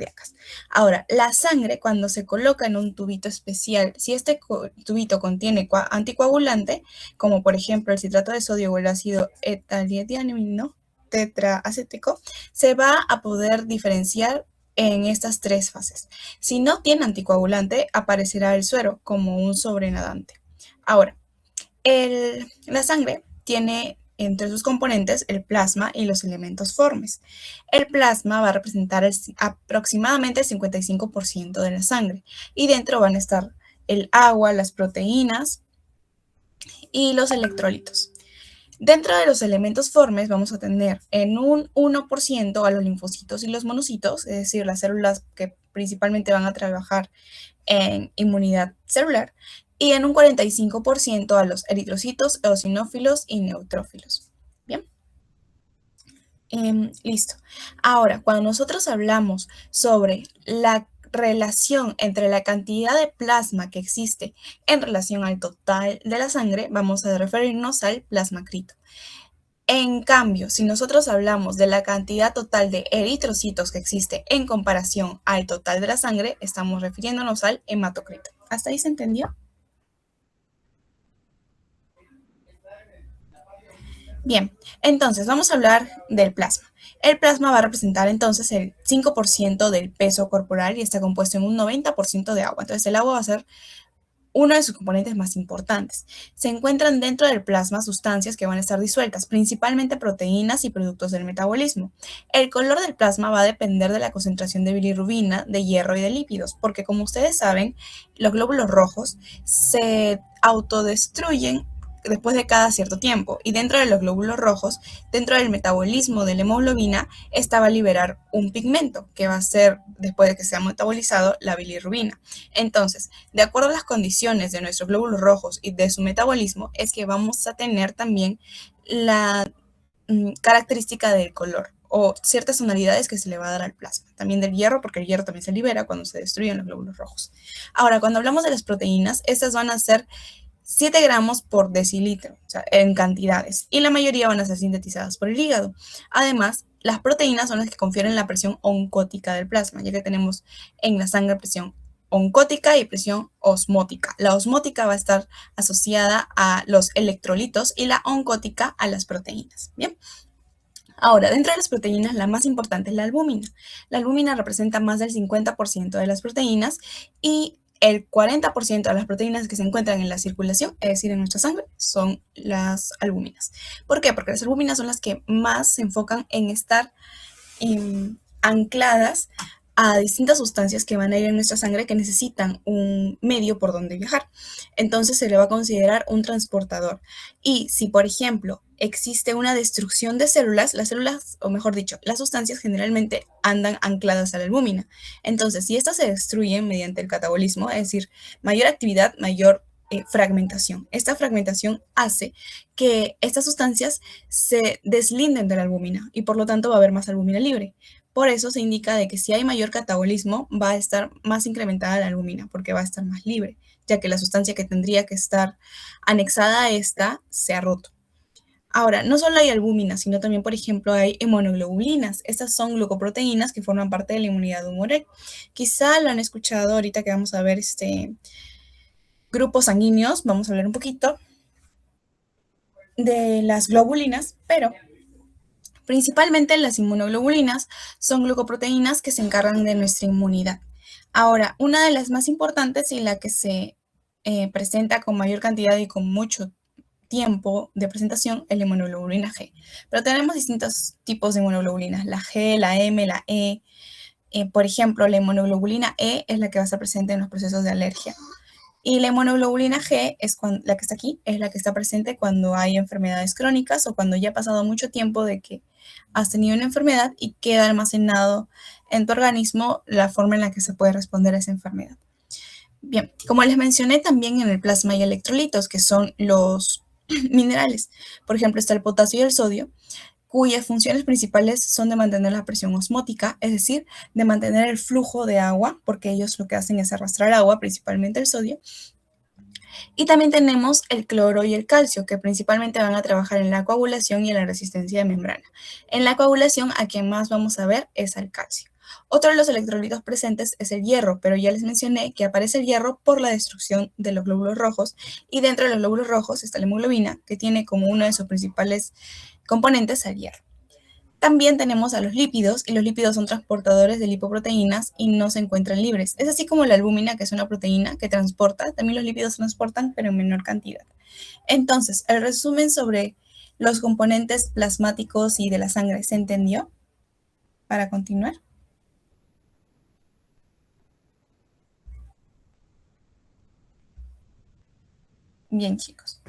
cardíacas. Ahora, la sangre cuando se coloca en un tubito especial, si este tubito contiene anticoagulante, como por ejemplo el citrato de sodio o el ácido etalidiamino tetraacético, se va a poder diferenciar en estas tres fases. Si no tiene anticoagulante, aparecerá el suero como un sobrenadante. Ahora, la sangre tiene entre sus componentes el plasma y los elementos formes. El plasma va a representar aproximadamente el 55% de la sangre y dentro van a estar el agua, las proteínas y los electrolitos. Dentro de los elementos formes vamos a tener en un 1% a los linfocitos y los monocitos, es decir, las células que principalmente van a trabajar en inmunidad celular, y en un 45% a los eritrocitos, eosinófilos y neutrófilos. Bien. Listo. Ahora, cuando nosotros hablamos sobre la relación entre la cantidad de plasma que existe en relación al total de la sangre, vamos a referirnos al plasmacrito. En cambio, si nosotros hablamos de la cantidad total de eritrocitos que existe en comparación al total de la sangre, estamos refiriéndonos al hematocrito. ¿Hasta ahí se entendió? Bien, entonces vamos a hablar del plasma. El plasma va a representar entonces el 5% del peso corporal y está compuesto en un 90% de agua. Entonces el agua va a ser uno de sus componentes más importantes. Se encuentran dentro del plasma sustancias que van a estar disueltas, principalmente proteínas y productos del metabolismo. El color del plasma va a depender de la concentración de bilirrubina, de hierro y de lípidos, porque como ustedes saben, los glóbulos rojos se autodestruyen después de cada cierto tiempo, y dentro de los glóbulos rojos, dentro del metabolismo de la hemoglobina, esta va a liberar un pigmento que va a ser, después de que sea metabolizado, la bilirrubina. Entonces, de acuerdo a las condiciones de nuestros glóbulos rojos y de su metabolismo, es que vamos a tener también la característica del color o ciertas tonalidades que se le va a dar al plasma. También del hierro, porque el hierro también se libera cuando se destruyen los glóbulos rojos. Ahora, cuando hablamos de las proteínas, estas van a ser 7 gramos por decilitro, o sea, en cantidades, y la mayoría van a ser sintetizadas por el hígado. Además, las proteínas son las que confieren la presión oncótica del plasma, ya que tenemos en la sangre presión oncótica y presión osmótica. La osmótica va a estar asociada a los electrolitos y la oncótica a las proteínas. Bien. Ahora, dentro de las proteínas, la más importante es la albúmina. La albúmina representa más del 50% de las proteínas y el 40% de las proteínas que se encuentran en la circulación, es decir, en nuestra sangre, son las albúminas. ¿Por qué? Porque las albúminas son las que más se enfocan en estar ancladas a distintas sustancias que van a ir en nuestra sangre que necesitan un medio por donde viajar. Entonces se le va a considerar un transportador. Y si, por ejemplo, existe una destrucción de células, las células, o mejor dicho, las sustancias generalmente andan ancladas a la albúmina. Entonces, si estas se destruyen mediante el catabolismo, es decir, mayor actividad, mayor fragmentación. Esta fragmentación hace que estas sustancias se deslinden de la albúmina y por lo tanto va a haber más albúmina libre. Por eso se indica de que si hay mayor catabolismo va a estar más incrementada la albúmina porque va a estar más libre, ya que la sustancia que tendría que estar anexada a esta se ha roto. Ahora, no solo hay albúminas, sino también, por ejemplo, hay inmunoglobulinas. Estas son glucoproteínas que forman parte de la inmunidad humoral. Quizá lo han escuchado ahorita que vamos a ver grupos sanguíneos, vamos a hablar un poquito de las globulinas, pero principalmente las inmunoglobulinas son glucoproteínas que se encargan de nuestra inmunidad. Ahora, una de las más importantes y la que se presenta con mayor cantidad y con mucho tiempo de presentación es la inmunoglobulina G. Pero tenemos distintos tipos de inmunoglobulinas, la G, la M, la E. Por ejemplo, la inmunoglobulina E es la que va a estar presente en los procesos de alergia. Y la inmunoglobulina G es la que está aquí, es la que está presente cuando hay enfermedades crónicas o cuando ya ha pasado mucho tiempo de que has tenido una enfermedad y queda almacenado en tu organismo la forma en la que se puede responder a esa enfermedad. Bien, como les mencioné, también en el plasma hay electrolitos, que son los minerales. Por ejemplo, está el potasio y el sodio, cuyas funciones principales son de mantener la presión osmótica, es decir, de mantener el flujo de agua, porque ellos lo que hacen es arrastrar agua, principalmente el sodio. Y también tenemos el cloro y el calcio, que principalmente van a trabajar en la coagulación y en la resistencia de membrana. En la coagulación, a quien más vamos a ver es al calcio. Otro de los electrolitos presentes es el hierro, pero ya les mencioné que aparece el hierro por la destrucción de los glóbulos rojos, y dentro de los glóbulos rojos está la hemoglobina, que tiene como uno de sus principales componentes al hierro. También tenemos a los lípidos, y los lípidos son transportadores de lipoproteínas y no se encuentran libres. Es así como la albúmina, que es una proteína que transporta, también los lípidos transportan, pero en menor cantidad. Entonces, el resumen sobre los componentes plasmáticos y de la sangre, ¿se entendió? Para continuar. Bien, chicos.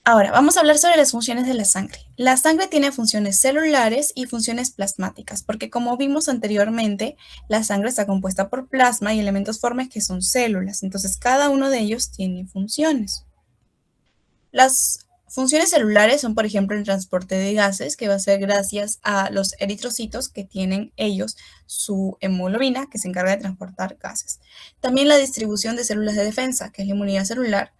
Ahora, vamos a hablar sobre las funciones de la sangre. La sangre tiene funciones celulares y funciones plasmáticas, porque como vimos anteriormente, la sangre está compuesta por plasma y elementos formes que son células. Entonces, cada uno de ellos tiene funciones. Las funciones celulares son, por ejemplo, el transporte de gases, que va a ser gracias a los eritrocitos que tienen ellos su hemoglobina, que se encarga de transportar gases. También la distribución de células de defensa, que es la inmunidad celular,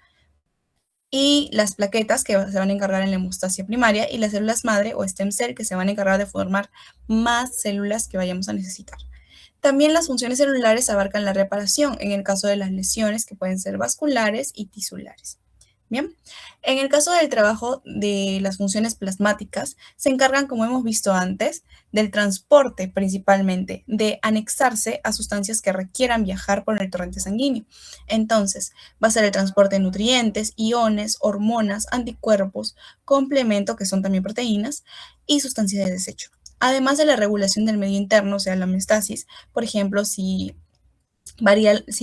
y las plaquetas que se van a encargar en la hemostasia primaria, y las células madre o stem cell que se van a encargar de formar más células que vayamos a necesitar. También las funciones celulares abarcan la reparación en el caso de las lesiones que pueden ser vasculares y tisulares. Bien, en el caso del trabajo de las funciones plasmáticas, se encargan, como hemos visto antes, del transporte principalmente, de anexarse a sustancias que requieran viajar por el torrente sanguíneo. Entonces, va a ser el transporte de nutrientes, iones, hormonas, anticuerpos, complemento, que son también proteínas, y sustancias de desecho. Además de la regulación del medio interno, o sea, la homeostasis, por ejemplo, si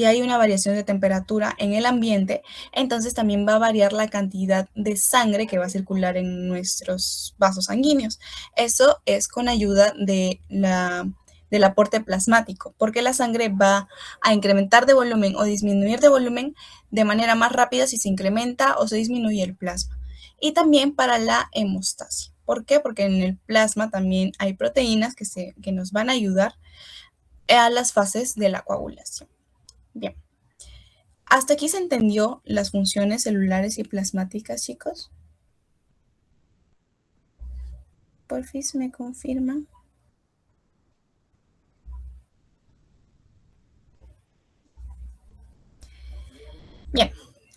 hay una variación de temperatura en el ambiente, entonces también va a variar la cantidad de sangre que va a circular en nuestros vasos sanguíneos. Eso es con ayuda del aporte plasmático, porque la sangre va a incrementar de volumen o disminuir de volumen de manera más rápida si se incrementa o se disminuye el plasma. Y también para la hemostasia. ¿Por qué? Porque en el plasma también hay proteínas que nos van a ayudar a las fases de la coagulación. Bien. ¿Hasta aquí se entendió las funciones celulares y plasmáticas, chicos? Porfis, ¿me confirman? Bien.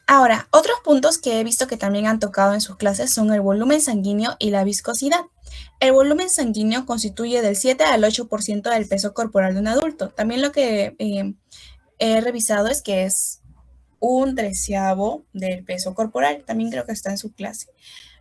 Ahora, otros puntos que he visto que también han tocado en sus clases son el volumen sanguíneo y la viscosidad. El volumen sanguíneo constituye del 7 al 8% del peso corporal de un adulto. También lo que he revisado es que es un treceavo del peso corporal. También creo que está en su clase.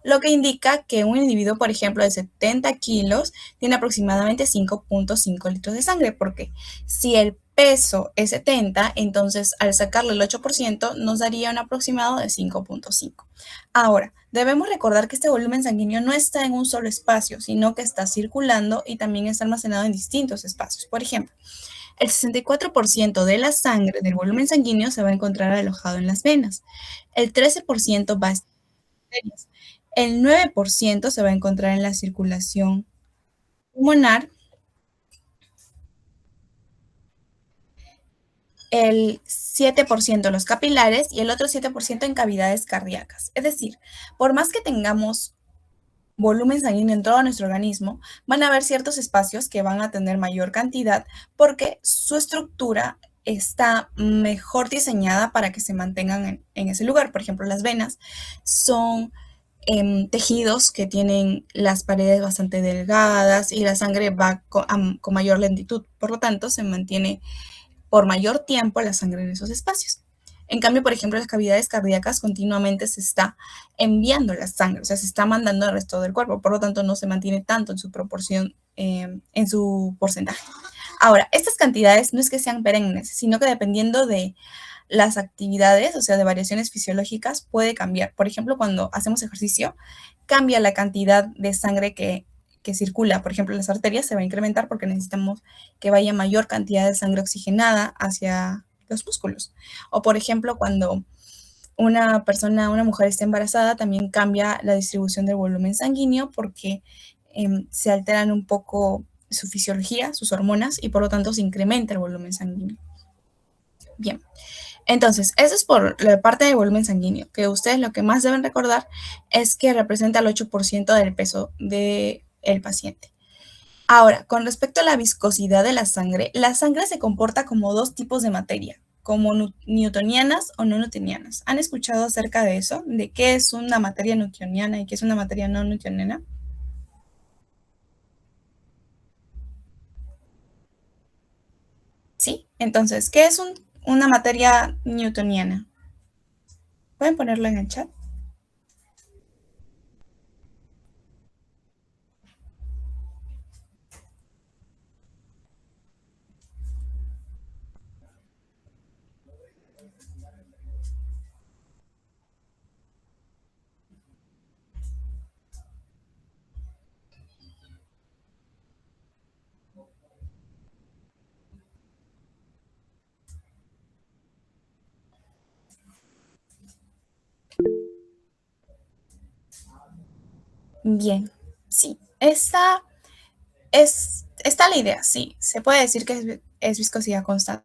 Lo que indica que un individuo, por ejemplo, de 70 kilos tiene aproximadamente 5.5 litros de sangre, porque si el peso es 70, entonces al sacarle el 8% nos daría un aproximado de 5.5. Ahora, debemos recordar que este volumen sanguíneo no está en un solo espacio, sino que está circulando y también está almacenado en distintos espacios. Por ejemplo, el 64% de la sangre del volumen sanguíneo se va a encontrar alojado en las venas, el 13% va a estar en las arterias, el 9% se va a encontrar en la circulación pulmonar, el 7% en los capilares y el otro 7% en cavidades cardíacas. Es decir, por más que tengamos volumen sanguíneo en todo nuestro organismo, van a haber ciertos espacios que van a tener mayor cantidad porque su estructura está mejor diseñada para que se mantengan en ese lugar. Por ejemplo, las venas son tejidos que tienen las paredes bastante delgadas y la sangre va con mayor lentitud. Por lo tanto, se mantiene por mayor tiempo la sangre en esos espacios. En cambio, por ejemplo, las cavidades cardíacas continuamente se está enviando la sangre, o sea, se está mandando al resto del cuerpo, por lo tanto no se mantiene tanto en su proporción, en su porcentaje. Ahora, estas cantidades no es que sean perennes, sino que dependiendo de las actividades, o sea, de variaciones fisiológicas, puede cambiar. Por ejemplo, cuando hacemos ejercicio, cambia la cantidad de sangre que circula. Por ejemplo, las arterias se va a incrementar porque necesitamos que vaya mayor cantidad de sangre oxigenada hacia los músculos. O, por ejemplo, cuando una mujer está embarazada, también cambia la distribución del volumen sanguíneo porque se alteran un poco su fisiología, sus hormonas, y por lo tanto se incrementa el volumen sanguíneo. Bien. Entonces, eso es por la parte de volumen sanguíneo, que ustedes lo que más deben recordar es que representa el 8% del peso del paciente. Ahora, con respecto a la viscosidad de la sangre se comporta como dos tipos de materia, como newtonianas o no newtonianas. ¿Han escuchado acerca de eso? ¿De qué es una materia newtoniana y qué es una materia no newtoniana? Sí. Entonces, ¿qué es una materia newtoniana? ¿Pueden ponerlo en el chat? Bien, sí. Está la idea, sí. Se puede decir que es viscosidad constante.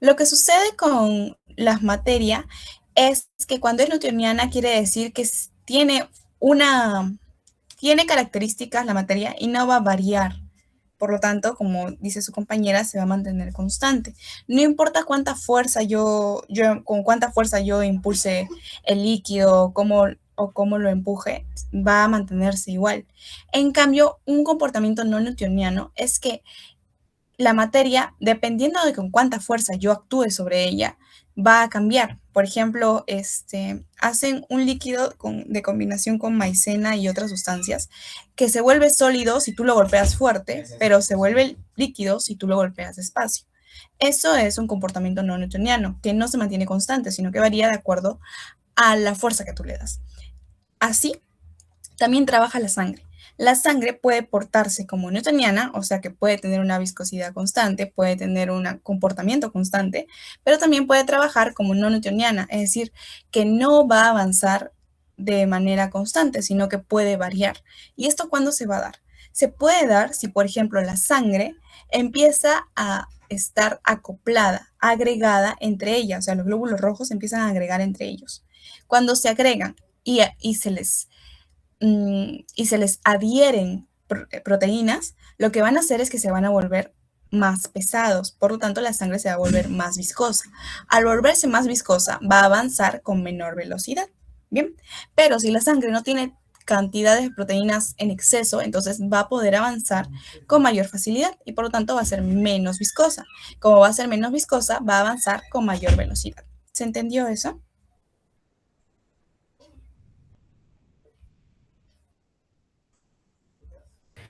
Lo que sucede con la materia es que cuando es newtoniana quiere decir que tiene características la materia y no va a variar. Por lo tanto, como dice su compañera, se va a mantener constante. No importa con cuánta fuerza yo impulse el líquido o cómo lo empuje, va a mantenerse igual. En cambio, un comportamiento no newtoniano es que la materia, dependiendo de con cuánta fuerza yo actúe sobre ella, va a cambiar. Por ejemplo, hacen un líquido de combinación con maicena y otras sustancias que se vuelve sólido si tú lo golpeas fuerte, pero se vuelve líquido si tú lo golpeas despacio. Eso es un comportamiento no newtoniano, que no se mantiene constante, sino que varía de acuerdo a la fuerza que tú le das. Así, también trabaja la sangre. La sangre puede portarse como newtoniana, o sea que puede tener una viscosidad constante, puede tener un comportamiento constante, pero también puede trabajar como no newtoniana, es decir, que no va a avanzar de manera constante, sino que puede variar. ¿Y esto cuándo se va a dar? Se puede dar si, por ejemplo, la sangre empieza a estar acoplada, agregada entre ellas, o sea, los glóbulos rojos empiezan a agregar entre ellos. Cuando se agregan y se les adhieren proteínas, lo que van a hacer es que se van a volver más pesados, por lo tanto la sangre se va a volver más viscosa. Al volverse más viscosa, va a avanzar con menor velocidad. Bien, pero si la sangre no tiene cantidades de proteínas en exceso, entonces va a poder avanzar con mayor facilidad y por lo tanto va a ser menos viscosa. Como va a ser menos viscosa, va a avanzar con mayor velocidad. ¿Se entendió eso?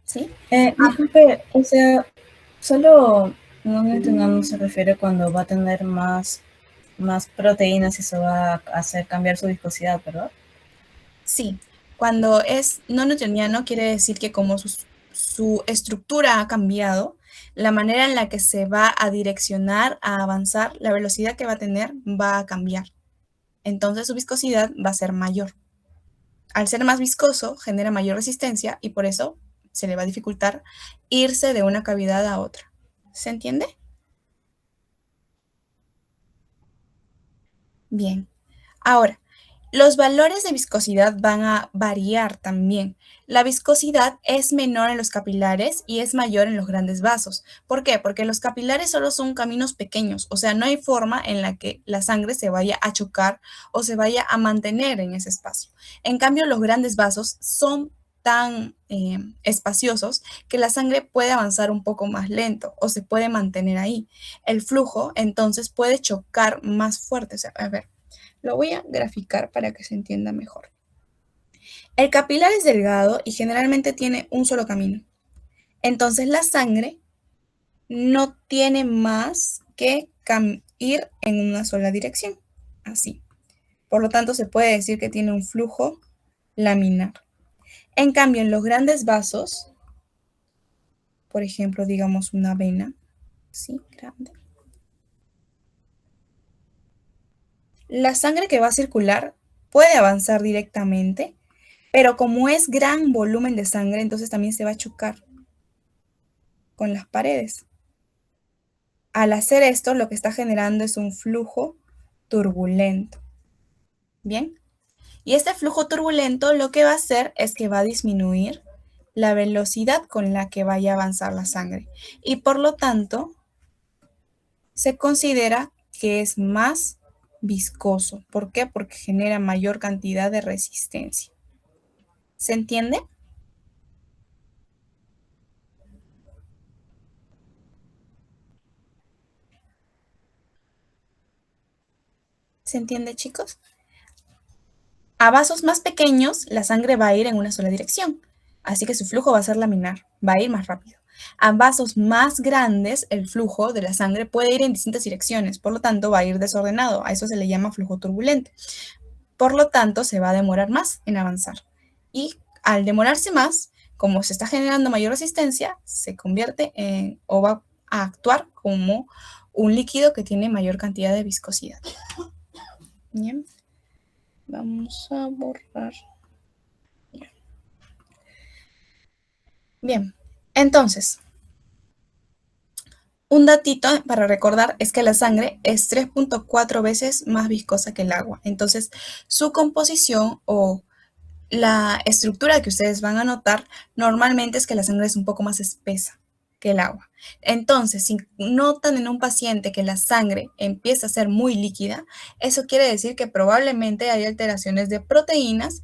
¿Sí? Disculpe, o sea, solo no newtoniano se refiere cuando va a tener más proteínas y se va a hacer cambiar su viscosidad, ¿verdad? Sí, cuando es no newtoniano quiere decir que como su estructura ha cambiado, la manera en la que se va a direccionar, a avanzar, la velocidad que va a tener va a cambiar. Entonces su viscosidad va a ser mayor. Al ser más viscoso, genera mayor resistencia y por eso se le va a dificultar irse de una cavidad a otra. ¿Se entiende? Bien. Ahora, los valores de viscosidad van a variar también. La viscosidad es menor en los capilares y es mayor en los grandes vasos. ¿Por qué? Porque los capilares solo son caminos pequeños, o sea, no hay forma en la que la sangre se vaya a chocar o se vaya a mantener en ese espacio. En cambio, los grandes vasos son tan espaciosos que la sangre puede avanzar un poco más lento o se puede mantener ahí. El flujo entonces puede chocar más fuerte. O sea, a ver, lo voy a graficar para que se entienda mejor. El capilar es delgado y generalmente tiene un solo camino. Entonces la sangre no tiene más que ir en una sola dirección. Así. Por lo tanto, se puede decir que tiene un flujo laminar. En cambio, en los grandes vasos, por ejemplo, digamos una vena, ¿sí? Grande. La sangre que va a circular puede avanzar directamente, pero como es gran volumen de sangre, entonces también se va a chocar con las paredes. Al hacer esto, lo que está generando es un flujo turbulento. Bien. Y este flujo turbulento lo que va a hacer es que va a disminuir la velocidad con la que vaya a avanzar la sangre. Y por lo tanto, se considera que es más viscoso. ¿Por qué? Porque genera mayor cantidad de resistencia. ¿Se entiende? ¿Se entiende, chicos? A vasos más pequeños, la sangre va a ir en una sola dirección, así que su flujo va a ser laminar, va a ir más rápido. A vasos más grandes, el flujo de la sangre puede ir en distintas direcciones, por lo tanto va a ir desordenado, a eso se le llama flujo turbulente. Por lo tanto, se va a demorar más en avanzar. Y al demorarse más, como se está generando mayor resistencia, se convierte en, o va a actuar como un líquido que tiene mayor cantidad de viscosidad. Bien. Vamos a borrar. Bien, entonces, un datito para recordar es que la sangre es 3.4 veces más viscosa que el agua. Entonces, su composición o la estructura que ustedes van a notar normalmente es que la sangre es un poco más espesa que el agua. Entonces, si notan en un paciente que la sangre empieza a ser muy líquida, eso quiere decir que probablemente hay alteraciones de proteínas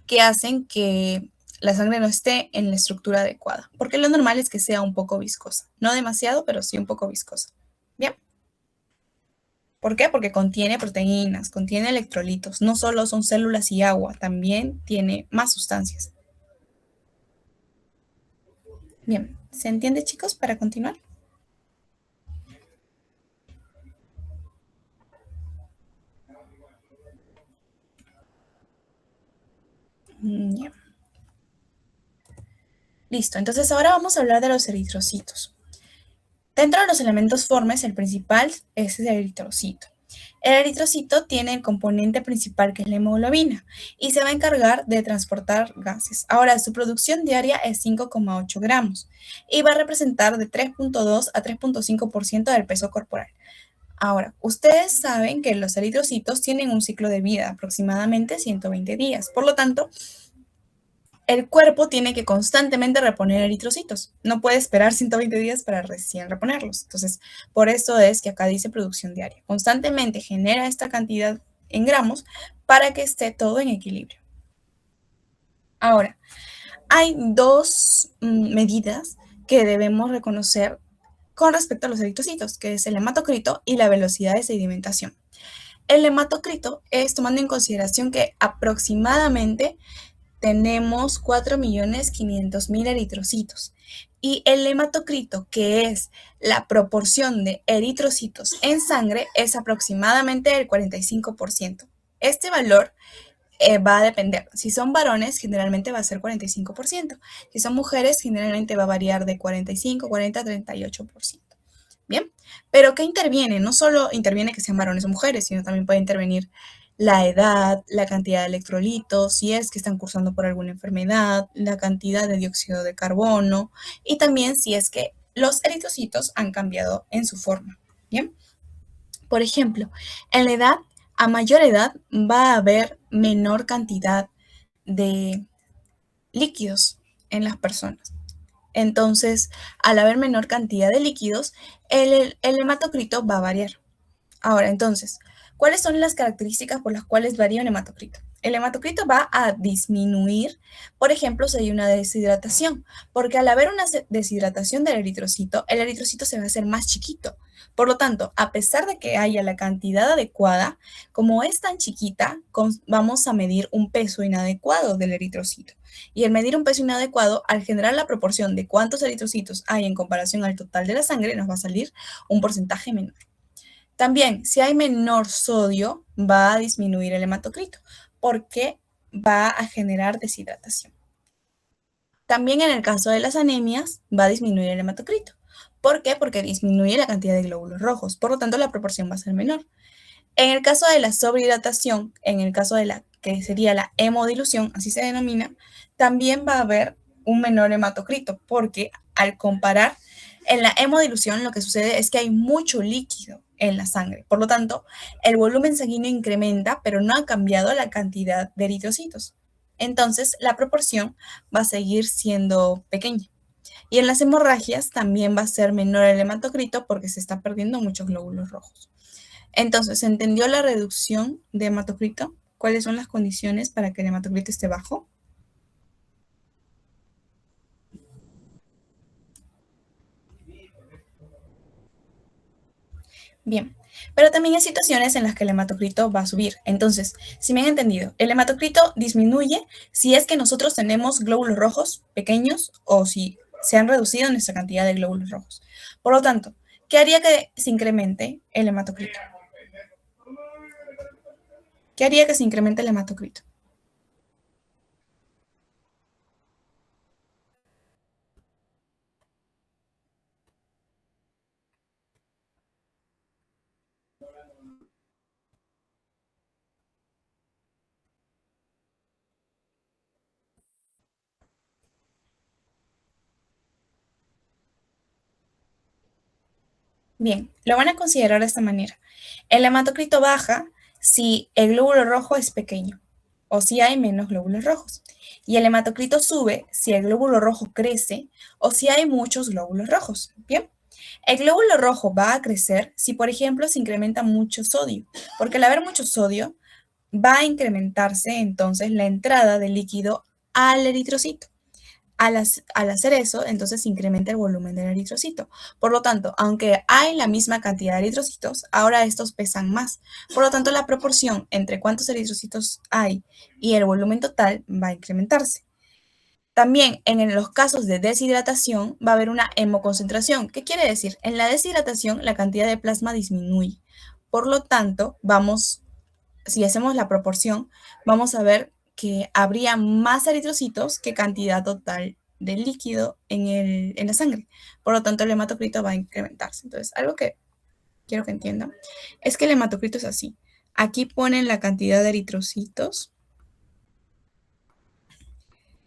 que hacen que la sangre no esté en la estructura adecuada, porque lo normal es que sea un poco viscosa. No demasiado, pero sí un poco viscosa. Bien. ¿Por qué? Porque contiene proteínas, contiene electrolitos. No solo son células y agua, también tiene más sustancias. Bien, ¿se entiende, chicos, para continuar? Bien. Listo, entonces ahora vamos a hablar de los eritrocitos. Dentro de los elementos formes, el principal es el eritrocito. El eritrocito tiene el componente principal que es la hemoglobina y se va a encargar de transportar gases. Ahora, su producción diaria es 5,8 gramos y va a representar de 3.2 a 3.5% del peso corporal. Ahora, ustedes saben que los eritrocitos tienen un ciclo de vida aproximadamente 120 días. Por lo tanto, el cuerpo tiene que constantemente reponer eritrocitos. No puede esperar 120 días para recién reponerlos. Entonces, por eso es que acá dice producción diaria. Constantemente genera esta cantidad en gramos para que esté todo en equilibrio. Ahora, hay dos medidas que debemos reconocer con respecto a los eritrocitos, que es el hematocrito y la velocidad de sedimentación. El hematocrito es tomando en consideración que aproximadamente tenemos 4.500.000 eritrocitos. Y el hematocrito, que es la proporción de eritrocitos en sangre, es aproximadamente el 45%. Este valor va a depender. Si son varones, generalmente va a ser 45%. Si son mujeres, generalmente va a variar de 45, 40, 38%. Bien, pero ¿qué interviene? No solo interviene que sean varones o mujeres, sino también puede intervenir la edad, la cantidad de electrolitos, si es que están cursando por alguna enfermedad, la cantidad de dióxido de carbono y también si es que los eritrocitos han cambiado en su forma. Bien, por ejemplo, en la edad, a mayor edad va a haber menor cantidad de líquidos en las personas. Entonces, al haber menor cantidad de líquidos, el hematocrito va a variar. Ahora, entonces, ¿cuáles son las características por las cuales varía un hematocrito? El hematocrito va a disminuir, por ejemplo, si hay una deshidratación, porque al haber una deshidratación del eritrocito, el eritrocito se va a hacer más chiquito. Por lo tanto, a pesar de que haya la cantidad adecuada, como es tan chiquita, vamos a medir un peso inadecuado del eritrocito. Y el medir un peso inadecuado, al generar la proporción de cuántos eritrocitos hay en comparación al total de la sangre, nos va a salir un porcentaje menor. También, si hay menor sodio, va a disminuir el hematocrito porque va a generar deshidratación. También en el caso de las anemias, va a disminuir el hematocrito. ¿Por qué? Porque disminuye la cantidad de glóbulos rojos, por lo tanto la proporción va a ser menor. En el caso de la sobrehidratación, en el caso de la que sería la hemodilución, así se denomina, también va a haber un menor hematocrito, porque al comparar en la hemodilución lo que sucede es que hay mucho líquido en la sangre. Por lo tanto, el volumen sanguíneo incrementa, pero no ha cambiado la cantidad de eritrocitos. Entonces, la proporción va a seguir siendo pequeña. Y en las hemorragias también va a ser menor el hematocrito porque se está perdiendo muchos glóbulos rojos. Entonces, ¿se entendió la reducción de hematocrito? ¿Cuáles son las condiciones para que el hematocrito esté bajo? Bien, pero también hay situaciones en las que el hematocrito va a subir. Entonces, si me han entendido, el hematocrito disminuye si es que nosotros tenemos glóbulos rojos pequeños o si se han reducido nuestra cantidad de glóbulos rojos. Por lo tanto, ¿qué haría que se incremente el hematocrito? ¿Qué haría que se incremente el hematocrito? Bien, lo van a considerar de esta manera. El hematocrito baja si el glóbulo rojo es pequeño o si hay menos glóbulos rojos. Y el hematocrito sube si el glóbulo rojo crece o si hay muchos glóbulos rojos. Bien, el glóbulo rojo va a crecer si, por ejemplo, se incrementa mucho sodio, porque al haber mucho sodio va a incrementarse entonces la entrada de líquido al eritrocito. Al hacer eso, entonces se incrementa el volumen del eritrocito. Por lo tanto, aunque hay la misma cantidad de eritrocitos, ahora estos pesan más. Por lo tanto, la proporción entre cuántos eritrocitos hay y el volumen total va a incrementarse. También en los casos de deshidratación va a haber una hemoconcentración. ¿Qué quiere decir? En la deshidratación la cantidad de plasma disminuye. Por lo tanto, si hacemos la proporción, vamos a ver que habría más eritrocitos que cantidad total de líquido en la sangre. Por lo tanto, el hematocrito va a incrementarse. Entonces, algo que quiero que entiendan es que el hematocrito es así. Aquí ponen la cantidad de eritrocitos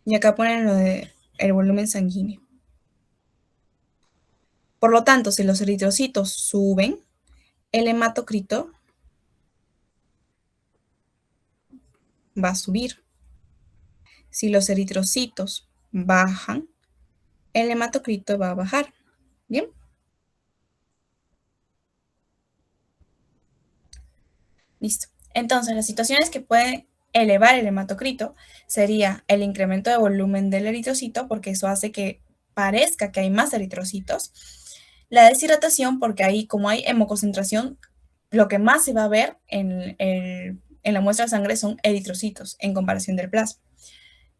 y acá ponen el volumen sanguíneo. Por lo tanto, si los eritrocitos suben, el hematocrito va a subir. Si los eritrocitos bajan, el hematocrito va a bajar. ¿Bien? Listo. Entonces, las situaciones que pueden elevar el hematocrito sería el incremento de volumen del eritrocito, porque eso hace que parezca que hay más eritrocitos. La deshidratación, porque ahí, como hay hemoconcentración, lo que más se va a ver en la muestra de sangre son eritrocitos en comparación del plasma.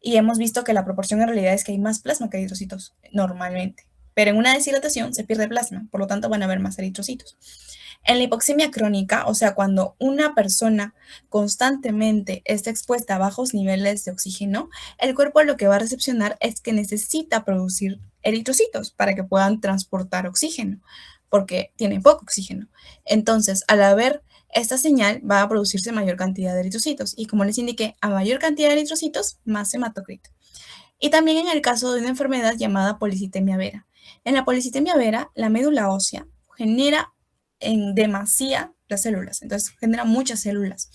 Y hemos visto que la proporción en realidad es que hay más plasma que eritrocitos normalmente. Pero en una deshidratación se pierde plasma, por lo tanto van a haber más eritrocitos. En la hipoxemia crónica, o sea, cuando una persona constantemente está expuesta a bajos niveles de oxígeno, el cuerpo lo que va a recepcionar es que necesita producir eritrocitos para que puedan transportar oxígeno, porque tiene poco oxígeno. Entonces, al haber esta señal, va a producirse mayor cantidad de eritrocitos. Y como les indiqué, a mayor cantidad de eritrocitos, más hematocrito. Y también en el caso de una enfermedad llamada policitemia vera. En la policitemia vera, la médula ósea genera en demasía las células, entonces genera muchas células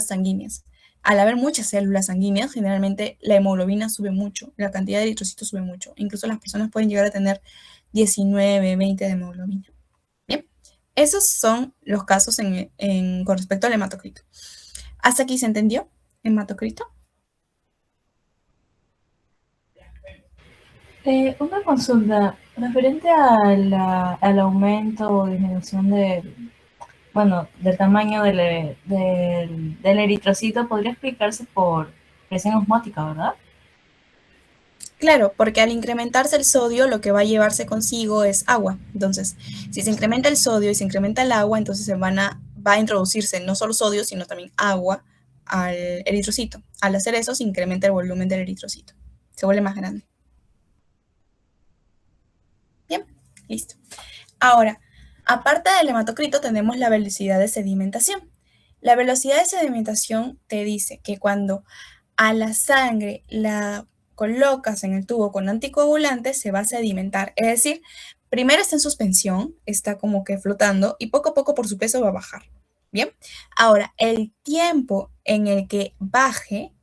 sanguíneas. Al haber muchas células sanguíneas, generalmente la hemoglobina sube mucho, la cantidad de eritrocitos sube mucho. Incluso las personas pueden llegar a tener 19, 20 de hemoglobina. Bien, esos son los casos con respecto al hematocrito. ¿Hasta aquí se entendió? ¿Hematocrito? Una consulta referente al aumento o disminución del tamaño del eritrocito, podría explicarse por presión osmótica, ¿verdad? Claro, porque al incrementarse el sodio, lo que va a llevarse consigo es agua. Entonces, si se incrementa el sodio y se incrementa el agua, entonces va a introducirse no solo sodio, sino también agua al eritrocito. Al hacer eso, se incrementa el volumen del eritrocito. Se vuelve más grande. Bien, listo. Ahora, aparte del hematocrito, tenemos la velocidad de sedimentación. La velocidad de sedimentación te dice que cuando a la sangre la colocas en el tubo con anticoagulante, se va a sedimentar, es decir, primero está en suspensión, está como que flotando y poco a poco por su peso va a bajar. Bien, ahora el tiempo en el que baje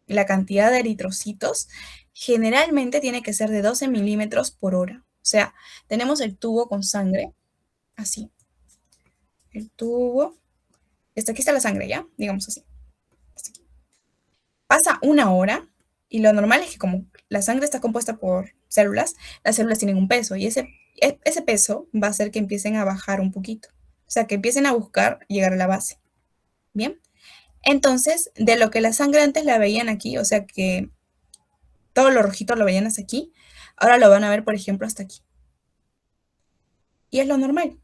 la cantidad de eritrocitos generalmente tiene que ser de 12 milímetros por hora. O sea, tenemos el tubo con sangre, así. El tubo, aquí está la sangre ya, digamos así. Pasa una hora y lo normal es que como la sangre está compuesta por células, las células tienen un peso y ese peso va a hacer que empiecen a bajar un poquito. O sea, que empiecen a buscar llegar a la base. Bien. Entonces, de lo que la sangre antes la veían aquí, o sea que todo lo rojito lo veían hasta aquí, ahora lo van a ver, por ejemplo, hasta aquí. Y es lo normal.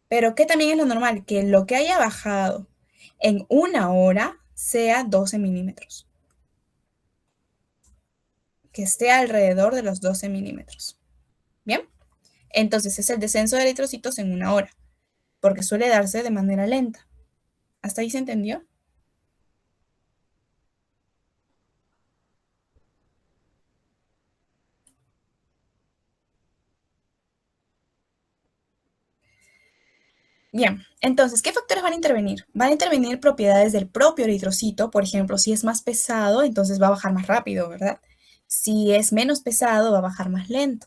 Pero ¿qué también es lo normal? Que lo que haya bajado en una hora sea 12 milímetros. Que esté alrededor de los 12 milímetros. ¿Bien? Entonces es el descenso de eritrocitos en una hora, porque suele darse de manera lenta. ¿Hasta ahí se entendió? Bien, entonces, ¿qué factores van a intervenir? Van a intervenir propiedades del propio eritrocito, por ejemplo, si es más pesado, entonces va a bajar más rápido, ¿verdad? Si es menos pesado, va a bajar más lento.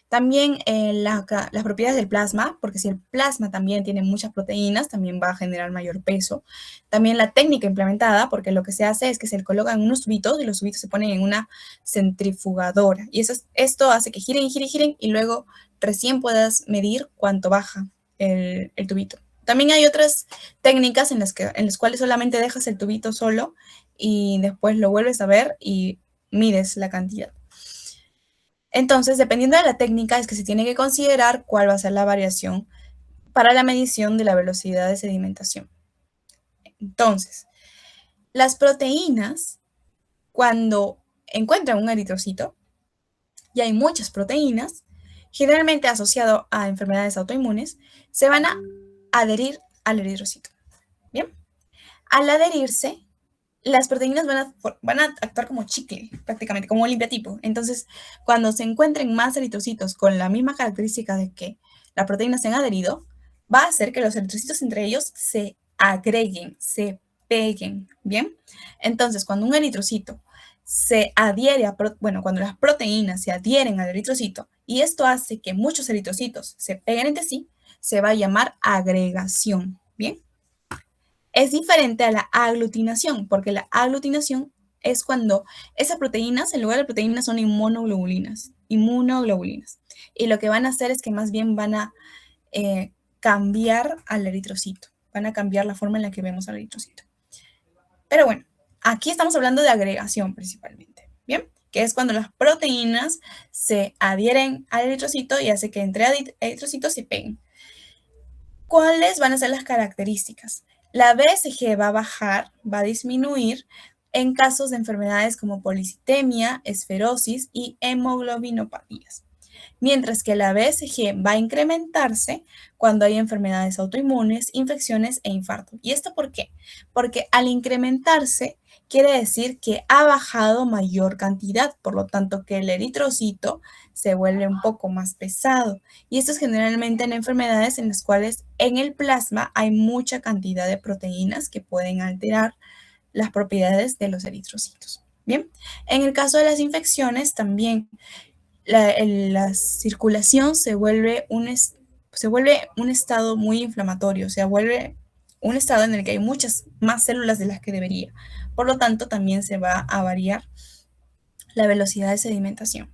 También las propiedades del plasma, porque si el plasma también tiene muchas proteínas, también va a generar mayor peso. También la técnica implementada, porque lo que se hace es que se colocan unos tubitos y los tubitos se ponen en una centrifugadora. Y esto hace que giren y giren y giren y luego recién puedas medir cuánto baja el tubito. También hay otras técnicas en las cuales solamente dejas el tubito solo y después lo vuelves a ver y mides la cantidad. Entonces, dependiendo de la técnica, es que se tiene que considerar cuál va a ser la variación para la medición de la velocidad de sedimentación. Entonces, las proteínas, cuando encuentran un eritrocito, y hay muchas proteínas, generalmente asociado a enfermedades autoinmunes, se van a adherir al eritrocito. Bien, al adherirse, las proteínas van a actuar como chicle, prácticamente, como un limpiatipo. Entonces, cuando se encuentren más eritrocitos con la misma característica de que las proteínas se han adherido, va a hacer que los eritrocitos entre ellos se agreguen, se peguen, ¿bien? Entonces, cuando un eritrocito se adhiere cuando las proteínas se adhieren al eritrocito y esto hace que muchos eritrocitos se peguen entre sí, se va a llamar agregación, ¿bien? Es diferente a la aglutinación, porque la aglutinación es cuando esas proteínas, en lugar de proteínas, son inmunoglobulinas. Y lo que van a hacer es que más bien van a cambiar al eritrocito, van a cambiar la forma en la que vemos al eritrocito. Pero bueno, aquí estamos hablando de agregación principalmente, ¿bien? Que es cuando las proteínas se adhieren al eritrocito y hace que entre eritrocitos se peguen. ¿Cuáles van a ser las características? La BSG va a bajar, va a disminuir en casos de enfermedades como policitemia, esferosis y hemoglobinopatías, mientras que la BSG va a incrementarse cuando hay enfermedades autoinmunes, infecciones e infarto. ¿Y esto por qué? Porque al incrementarse quiere decir que ha bajado mayor cantidad, por lo tanto que el eritrocito se vuelve un poco más pesado. Y esto es generalmente en enfermedades en las cuales en el plasma hay mucha cantidad de proteínas que pueden alterar las propiedades de los eritrocitos. Bien, en el caso de las infecciones también la circulación se vuelve un estado muy inflamatorio, o sea, vuelve un estado en el que hay muchas más células de las que debería. Por lo tanto, también se va a variar la velocidad de sedimentación.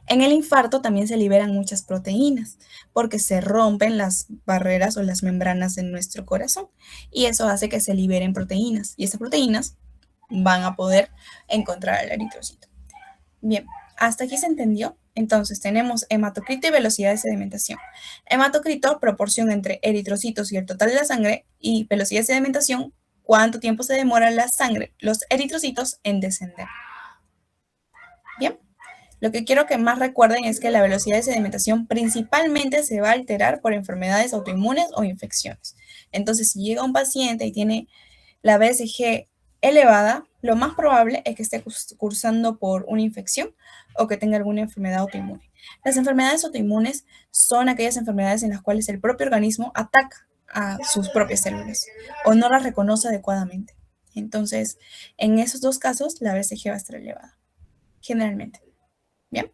En el infarto también se liberan muchas proteínas porque se rompen las barreras o las membranas de nuestro corazón y eso hace que se liberen proteínas y esas proteínas van a poder encontrar el eritrocito. Bien, ¿hasta aquí se entendió? Entonces tenemos hematocrito y velocidad de sedimentación. Hematocrito, proporción entre eritrocitos y el total de la sangre, y velocidad de sedimentación, cuánto tiempo se demora la sangre, los eritrocitos en descender. Bien, lo que quiero que más recuerden es que la velocidad de sedimentación principalmente se va a alterar por enfermedades autoinmunes o infecciones. Entonces, si llega un paciente y tiene la BSG elevada, lo más probable es que esté cursando por una infección o que tenga alguna enfermedad autoinmune. Las enfermedades autoinmunes son aquellas enfermedades en las cuales el propio organismo ataca a sus propias células o no las reconoce adecuadamente. Entonces, en esos dos casos, la BCG va a estar elevada, generalmente. ¿Bien?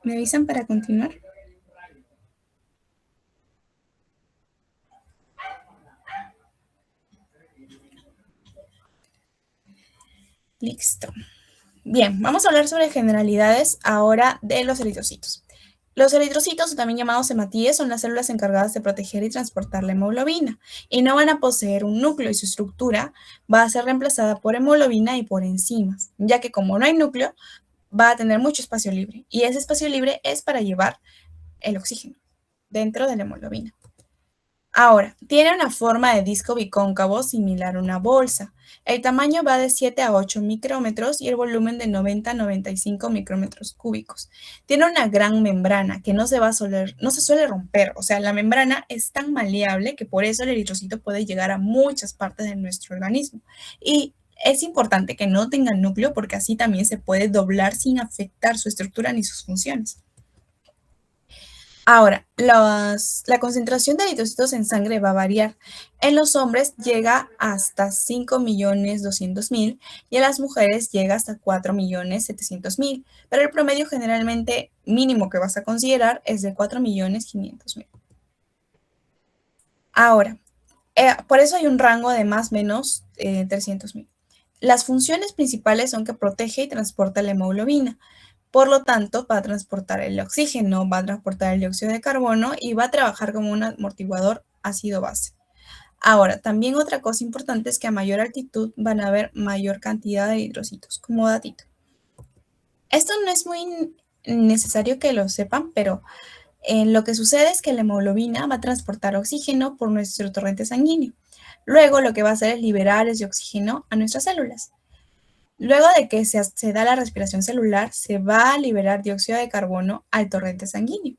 ¿Me avisan para continuar? Listo. Bien, vamos a hablar sobre generalidades ahora de los eritrocitos. Los eritrocitos, también llamados hematíes, son las células encargadas de proteger y transportar la hemoglobina y no van a poseer un núcleo y su estructura va a ser reemplazada por hemoglobina y por enzimas, ya que como no hay núcleo, va a tener mucho espacio libre y ese espacio libre es para llevar el oxígeno dentro de la hemoglobina. Ahora, tiene una forma de disco bicóncavo similar a una bolsa. El tamaño va de 7 a 8 micrómetros y el volumen de 90 a 95 micrómetros cúbicos. Tiene una gran membrana que no se suele romper, o sea, la membrana es tan maleable que por eso el eritrocito puede llegar a muchas partes de nuestro organismo. Y es importante que no tenga núcleo porque así también se puede doblar sin afectar su estructura ni sus funciones. Ahora, la concentración de eritrocitos en sangre va a variar. En los hombres llega hasta 5.200.000 y en las mujeres llega hasta 4.700.000, pero el promedio generalmente mínimo que vas a considerar es de 4.500.000. Ahora, por eso hay un rango de más o menos 300.000. Las funciones principales son que protege y transporta la hemoglobina. Por lo tanto, va a transportar el oxígeno, va a transportar el dióxido de carbono y va a trabajar como un amortiguador ácido-base. Ahora, también otra cosa importante es que a mayor altitud van a haber mayor cantidad de eritrocitos, como datito. Esto no es muy necesario que lo sepan, pero lo que sucede es que la hemoglobina va a transportar oxígeno por nuestro torrente sanguíneo. Luego, lo que va a hacer es liberar ese oxígeno a nuestras células. Luego de que se da la respiración celular, se va a liberar dióxido de carbono al torrente sanguíneo.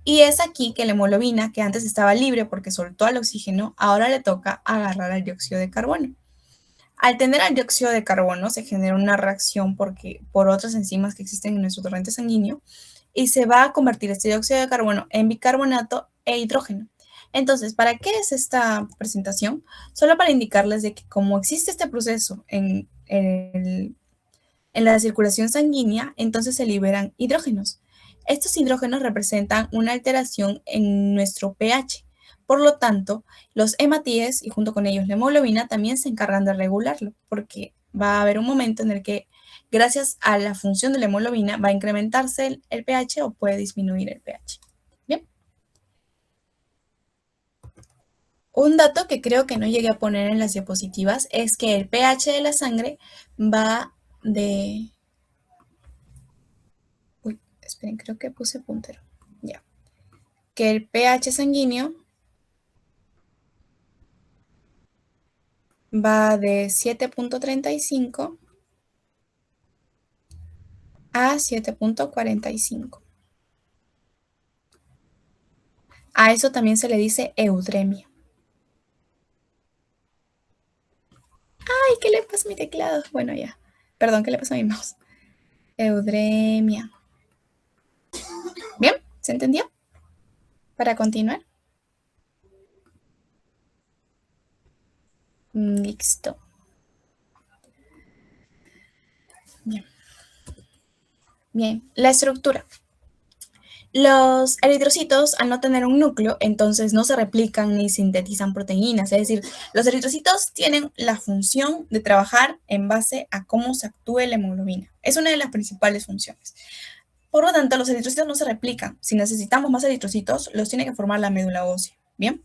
Y es aquí que la hemoglobina, que antes estaba libre porque soltó al oxígeno, ahora le toca agarrar al dióxido de carbono. Al tener al dióxido de carbono se genera una reacción por otras enzimas que existen en nuestro torrente sanguíneo y se va a convertir este dióxido de carbono en bicarbonato e hidrógeno. Entonces, ¿para qué es esta presentación? Solo para indicarles de que como existe este proceso en la circulación sanguínea, entonces se liberan hidrógenos. Estos hidrógenos representan una alteración en nuestro pH. Por lo tanto, los hematíes y junto con ellos la hemoglobina también se encargan de regularlo, porque va a haber un momento en el que, gracias a la función de la hemoglobina, va a incrementarse el pH o puede disminuir el pH. Bien. Un dato que creo que no llegué a poner en las diapositivas es que el pH de la sangre va de... Uy, esperen, creo que puse puntero. Ya. Que el pH sanguíneo va de 7.35 a 7.45. A eso también se le dice eudemia. ¡Ay! ¿Qué le pasa a mi teclado? Bueno, ya. Perdón, ¿qué le pasa a mi mouse? Eudemia. ¿Bien? ¿Se entendió? Para continuar. Listo. Bien. Bien, la estructura. Los eritrocitos, al no tener un núcleo, entonces no se replican ni sintetizan proteínas. Es decir, los eritrocitos tienen la función de trabajar en base a cómo se actúe la hemoglobina. Es una de las principales funciones. Por lo tanto, los eritrocitos no se replican. Si necesitamos más eritrocitos, los tiene que formar la médula ósea. Bien.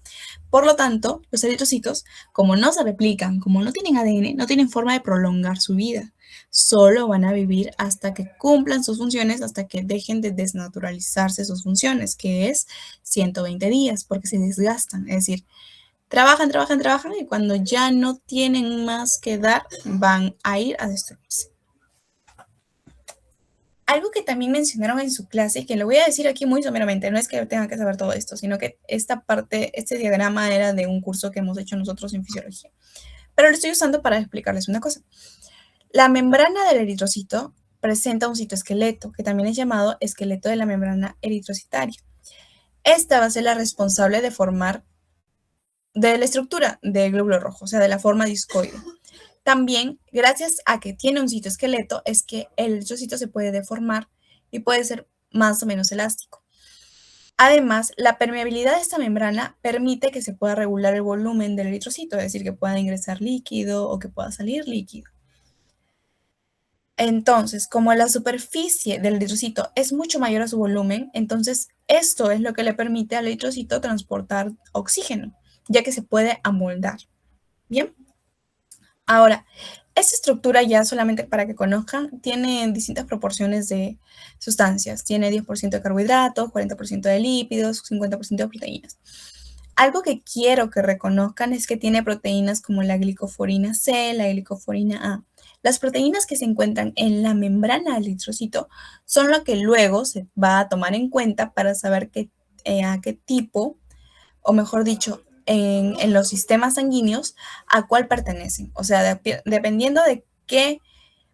Por lo tanto, los eritrocitos, como no se replican, como no tienen ADN, no tienen forma de prolongar su vida. Solo van a vivir hasta que cumplan sus funciones, hasta que dejen de desnaturalizarse sus funciones, que es 120 días, porque se desgastan. Es decir, trabajan, trabajan, trabajan y cuando ya no tienen más que dar, van a ir a destruirse. Algo que también mencionaron en su clase, que lo voy a decir aquí muy someramente, no es que tengan que saber todo esto, sino que esta parte, este diagrama era de un curso que hemos hecho nosotros en fisiología. pero lo estoy usando para explicarles una cosa. La membrana del eritrocito presenta un citoesqueleto, que también es llamado esqueleto de la membrana eritrocitaria. Esta va a ser la responsable de formar de la estructura del glóbulo rojo, o sea, de la forma discoide. También, gracias a que tiene un citoesqueleto, es que el eritrocito se puede deformar y puede ser más o menos elástico. Además, la permeabilidad de esta membrana permite que se pueda regular el volumen del eritrocito, es decir, que pueda ingresar líquido o que pueda salir líquido. Entonces, como la superficie del eritrocito es mucho mayor a su volumen, entonces esto es lo que le permite al eritrocito transportar oxígeno, ya que se puede amoldar. Bien. Ahora, esta estructura, ya solamente para que conozcan, tiene distintas proporciones de sustancias. Tiene 10% de carbohidratos, 40% de lípidos, 50% de proteínas. Algo que quiero que reconozcan es que tiene proteínas como la glicoforina C, la glicoforina A. Las proteínas que se encuentran en la membrana del eritrocito son lo que luego se va a tomar en cuenta para saber a qué tipo, o mejor dicho, en los sistemas sanguíneos, a cuál pertenecen. O sea, dependiendo de qué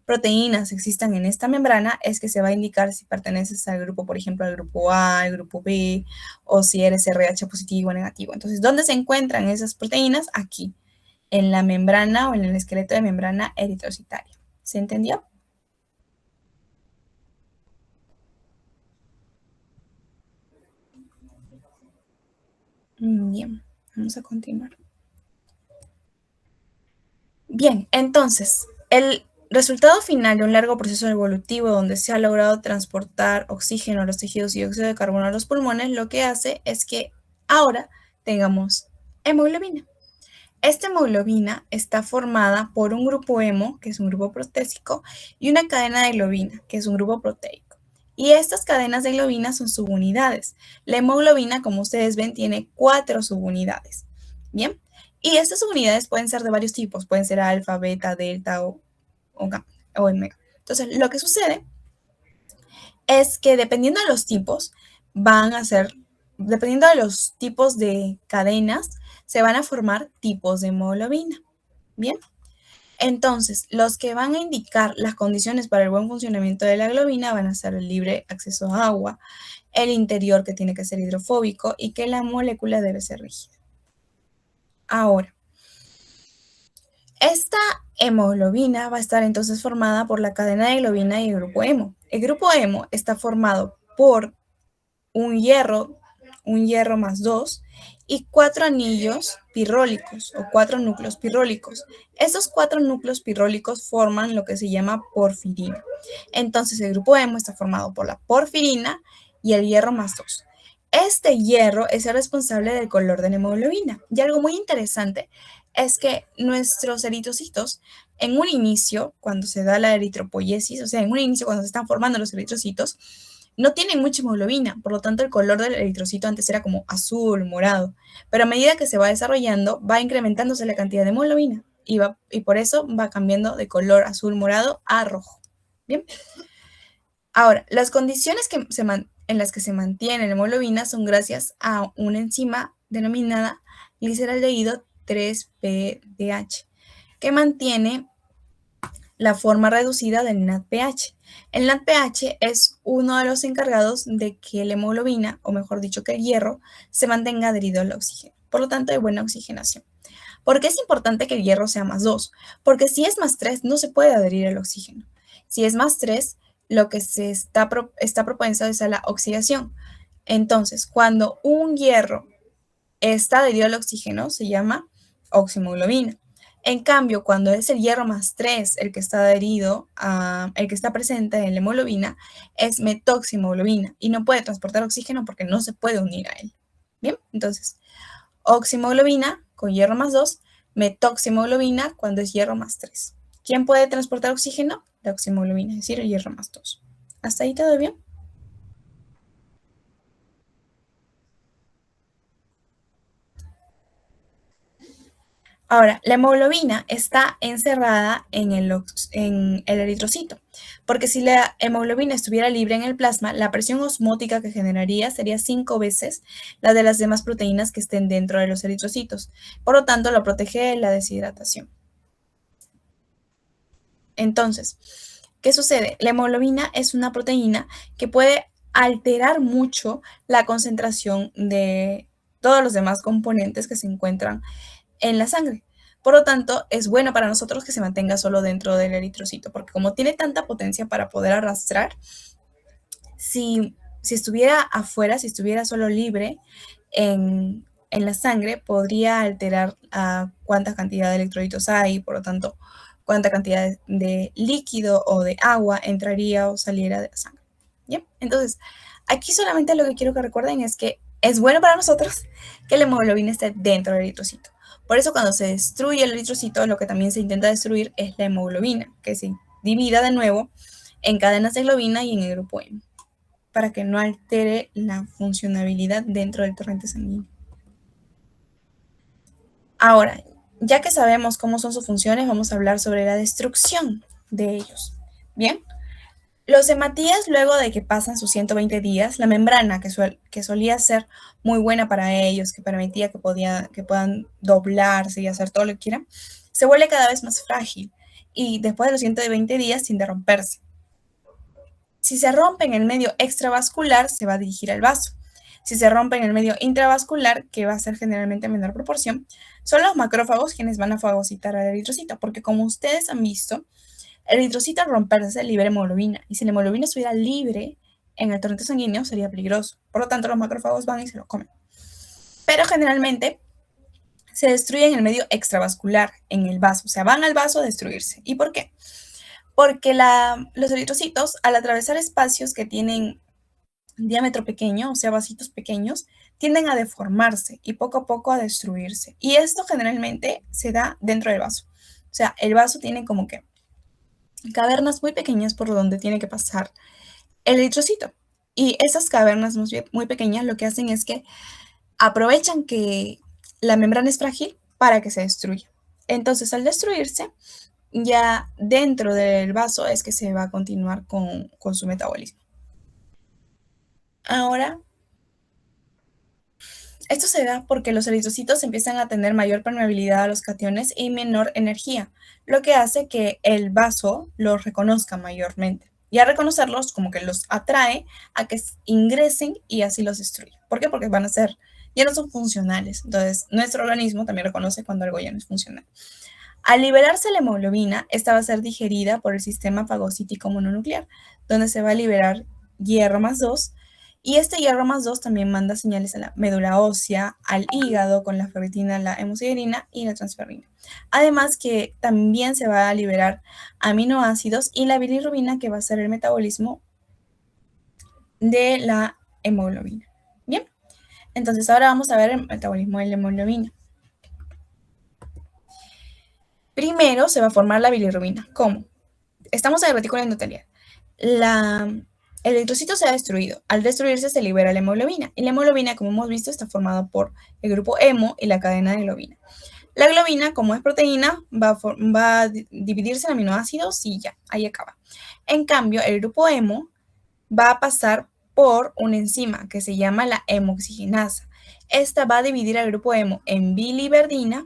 proteínas existan en esta membrana, es que se va a indicar si perteneces al grupo, por ejemplo, al grupo A, al grupo B, o si eres RH positivo o negativo. Entonces, ¿dónde se encuentran esas proteínas? Aquí, en la membrana o en el esqueleto de membrana eritrocitaria. ¿Se entendió? Bien, vamos a continuar. Bien, entonces, el resultado final de un largo proceso evolutivo donde se ha logrado transportar oxígeno a los tejidos y dióxido de carbono a los pulmones, lo que hace es que ahora tengamos hemoglobina. Esta hemoglobina está formada por un grupo hemo, que es un grupo protésico, y una cadena de globina, que es un grupo proteico. Y estas cadenas de globina son subunidades. La hemoglobina, como ustedes ven, tiene 4 subunidades. Bien, y estas subunidades pueden ser de varios tipos, pueden ser alfa, beta, delta o gamma o omega. Entonces, lo que sucede es que dependiendo de los tipos, dependiendo de los tipos de cadenas, se van a formar tipos de hemoglobina. Bien, entonces los que van a indicar las condiciones para el buen funcionamiento de la globina van a ser el libre acceso a agua, el interior que tiene que ser hidrofóbico y que la molécula debe ser rígida. Ahora, esta hemoglobina va a estar entonces formada por la cadena de globina y el grupo hemo. El grupo hemo está formado por un hierro más 2 y 4 anillos pirrólicos o 4 núcleos pirrólicos. Estos 4 núcleos pirrólicos forman lo que se llama porfirina. Entonces el grupo hemo está formado por la porfirina y el hierro más 2. Este hierro es el responsable del color de la hemoglobina. Y algo muy interesante es que nuestros eritrocitos, en un inicio, cuando se da la eritropoiesis, o sea, en un inicio cuando se están formando los eritrocitos, no tienen mucha hemoglobina, por lo tanto el color del eritrocito antes era como azul, morado, pero a medida que se va desarrollando va incrementándose la cantidad de hemoglobina y por eso va cambiando de color azul, morado a rojo. Bien. Ahora, las condiciones en las que se mantiene la hemoglobina son gracias a una enzima denominada gliceraldehído 3-PDH, que mantiene la forma reducida del NADPH. El NADPH es uno de los encargados de que la hemoglobina, o mejor dicho, que el hierro, se mantenga adherido al oxígeno. Por lo tanto, hay buena oxigenación. ¿Por qué es importante que el hierro sea más 2? Porque si es más 3, no se puede adherir al oxígeno. Si es más 3, lo que se está propenso es a la oxidación. Entonces, cuando un hierro está adherido al oxígeno, se llama oximoglobina. En cambio, cuando es el hierro más 3 el que está adherido, el que está presente en la hemoglobina, es metoximoglobina y no puede transportar oxígeno porque no se puede unir a él. Bien, entonces, oximoglobina con hierro más 2, metoximoglobina cuando es hierro más 3. ¿Quién puede transportar oxígeno? La oximoglobina, es decir, el hierro más 2. ¿Hasta ahí todo bien? Ahora, la hemoglobina está encerrada en el eritrocito, porque si la hemoglobina estuviera libre en el plasma, la presión osmótica que generaría sería 5 veces la de las demás proteínas que estén dentro de los eritrocitos. Por lo tanto, lo protege de la deshidratación. Entonces, ¿qué sucede? La hemoglobina es una proteína que puede alterar mucho la concentración de todos los demás componentes que se encuentran en la sangre. Por lo tanto, es bueno para nosotros que se mantenga solo dentro del eritrocito, porque como tiene tanta potencia para poder arrastrar, si estuviera afuera, si estuviera solo libre en la sangre, podría alterar a cuánta cantidad de electrolitos hay, por lo tanto, cuánta cantidad de líquido o de agua entraría o saliera de la sangre. ¿Bien? Entonces, aquí solamente lo que quiero que recuerden es que es bueno para nosotros que la hemoglobina esté dentro del eritrocito. Por eso cuando se destruye el eritrocito, lo que también se intenta destruir es la hemoglobina, que se divida de nuevo en cadenas de globina y en el grupo M, para que no altere la funcionabilidad dentro del torrente sanguíneo. Ahora, ya que sabemos cómo son sus funciones, vamos a hablar sobre la destrucción de ellos. Bien, los hematíes, luego de que pasan sus 120 días, la membrana que solía ser muy buena para ellos, que permitía que puedan doblarse y hacer todo lo que quieran, se vuelve cada vez más frágil y después de los 120 días tiende a romperse. Si se rompe en el medio extravascular, se va a dirigir al vaso. Si se rompe en el medio intravascular, que va a ser generalmente en menor proporción, son los macrófagos quienes van a fagocitar al eritrocito, porque como ustedes han visto, el eritrocito al romperse libera hemoglobina, y si la hemoglobina estuviera libre en el torrente sanguíneo sería peligroso. Por lo tanto, los macrófagos van y se lo comen. Pero generalmente se destruye en el medio extravascular, en el vaso, o sea, van al vaso a destruirse. ¿Y por qué? Porque los eritrocitos, al atravesar espacios que tienen diámetro pequeño, o sea, vasitos pequeños, tienden a deformarse y poco a poco a destruirse. Y esto generalmente se da dentro del vaso. O sea, el vaso tiene como que cavernas muy pequeñas por donde tiene que pasar el eritrocito. Y esas cavernas muy pequeñas lo que hacen es que aprovechan que la membrana es frágil para que se destruya. Entonces, al destruirse, ya dentro del vaso es que se va a continuar con su metabolismo. Ahora, esto se da porque los eritrocitos empiezan a tener mayor permeabilidad a los cationes y menor energía, lo que hace que el vaso los reconozca mayormente. Y al reconocerlos, como que los atrae a que ingresen y así los destruye. ¿Por qué? Porque ya no son funcionales. Entonces, nuestro organismo también reconoce cuando algo ya no es funcional. Al liberarse la hemoglobina, esta va a ser digerida por el sistema fagocítico mononuclear, donde se va a liberar hierro más 2, y este hierro más 2 también manda señales a la médula ósea, al hígado con la ferritina, la hemosiderina y la transferrina. Además que también se va a liberar aminoácidos y la bilirrubina, que va a ser el metabolismo de la hemoglobina. Bien, entonces ahora vamos a ver el metabolismo de la hemoglobina. Primero se va a formar la bilirrubina. ¿Cómo? Estamos en el retículo endotelial. El eritrocito se ha destruido. Al destruirse se libera la hemoglobina. Y la hemoglobina, como hemos visto, está formada por el grupo hemo y la cadena de globina. La globina, como es proteína, va a dividirse en aminoácidos y ya, ahí acaba. En cambio, el grupo hemo va a pasar por una enzima que se llama la hemoxigenasa. Esta va a dividir al grupo hemo en biliverdina,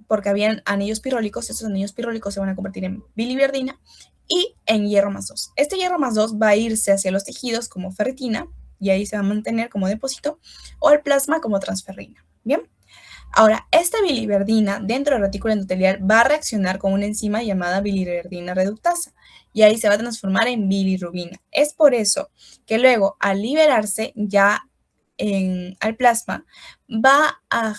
porque habían anillos pirólicos, estos anillos pirólicos se van a convertir en biliverdina, y en hierro más 2. Este hierro más 2 va a irse hacia los tejidos como ferritina, y ahí se va a mantener como depósito, o el plasma como transferrina. Bien. Ahora, esta biliverdina dentro del retículo endotelial va a reaccionar con una enzima llamada biliverdina reductasa, y ahí se va a transformar en bilirrubina. Es por eso que luego, al liberarse ya al plasma, va a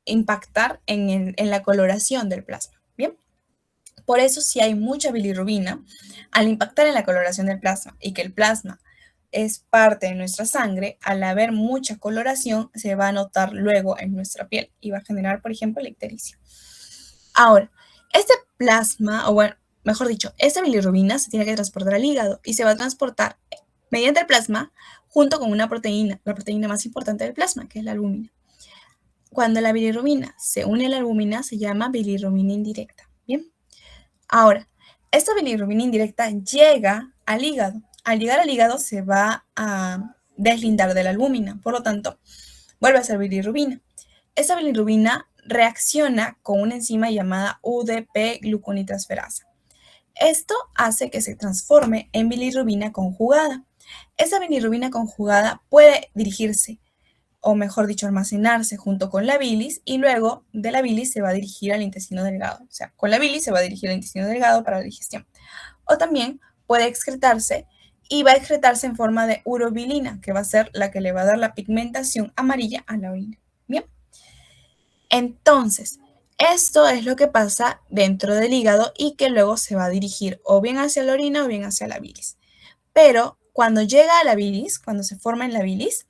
impactar en la coloración del plasma. Bien, por eso si hay mucha bilirrubina, al impactar en la coloración del plasma y que el plasma es parte de nuestra sangre, al haber mucha coloración se va a notar luego en nuestra piel y va a generar, por ejemplo, la ictericia. Ahora, este plasma, o bueno, mejor dicho, esta bilirrubina se tiene que transportar al hígado y se va a transportar mediante el plasma junto con una proteína, la proteína más importante del plasma, que es la albúmina. Cuando la bilirrubina se une a la albúmina, se llama bilirrubina indirecta. Bien. Ahora, esta bilirrubina indirecta llega al hígado. Al llegar al hígado se va a deslindar de la albúmina, por lo tanto, vuelve a ser bilirrubina. Esta bilirrubina reacciona con una enzima llamada UDP-gluconitransferasa. Esto hace que se transforme en bilirrubina conjugada. Esa bilirrubina conjugada puede dirigirse, o mejor dicho, almacenarse junto con la bilis, y luego de la bilis se va a dirigir al intestino delgado. O sea, con la bilis se va a dirigir al intestino delgado para la digestión. O también puede excretarse y va a excretarse en forma de urobilina, que va a ser la que le va a dar la pigmentación amarilla a la orina. Bien. Entonces, esto es lo que pasa dentro del hígado y que luego se va a dirigir o bien hacia la orina o bien hacia la bilis. Pero cuando llega a la bilis, cuando se forma en la bilis,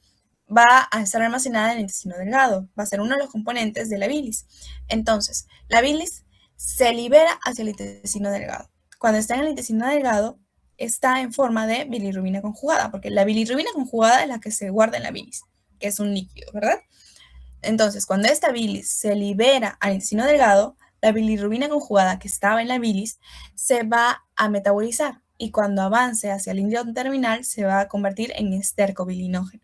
va a estar almacenada en el intestino delgado, va a ser uno de los componentes de la bilis. Entonces, la bilis se libera hacia el intestino delgado. Cuando está en el intestino delgado, está en forma de bilirrubina conjugada, porque la bilirrubina conjugada es la que se guarda en la bilis, que es un líquido, ¿verdad? Entonces, cuando esta bilis se libera al intestino delgado, la bilirrubina conjugada que estaba en la bilis se va a metabolizar y cuando avance hacia el ilion terminal se va a convertir en estercobilinógeno.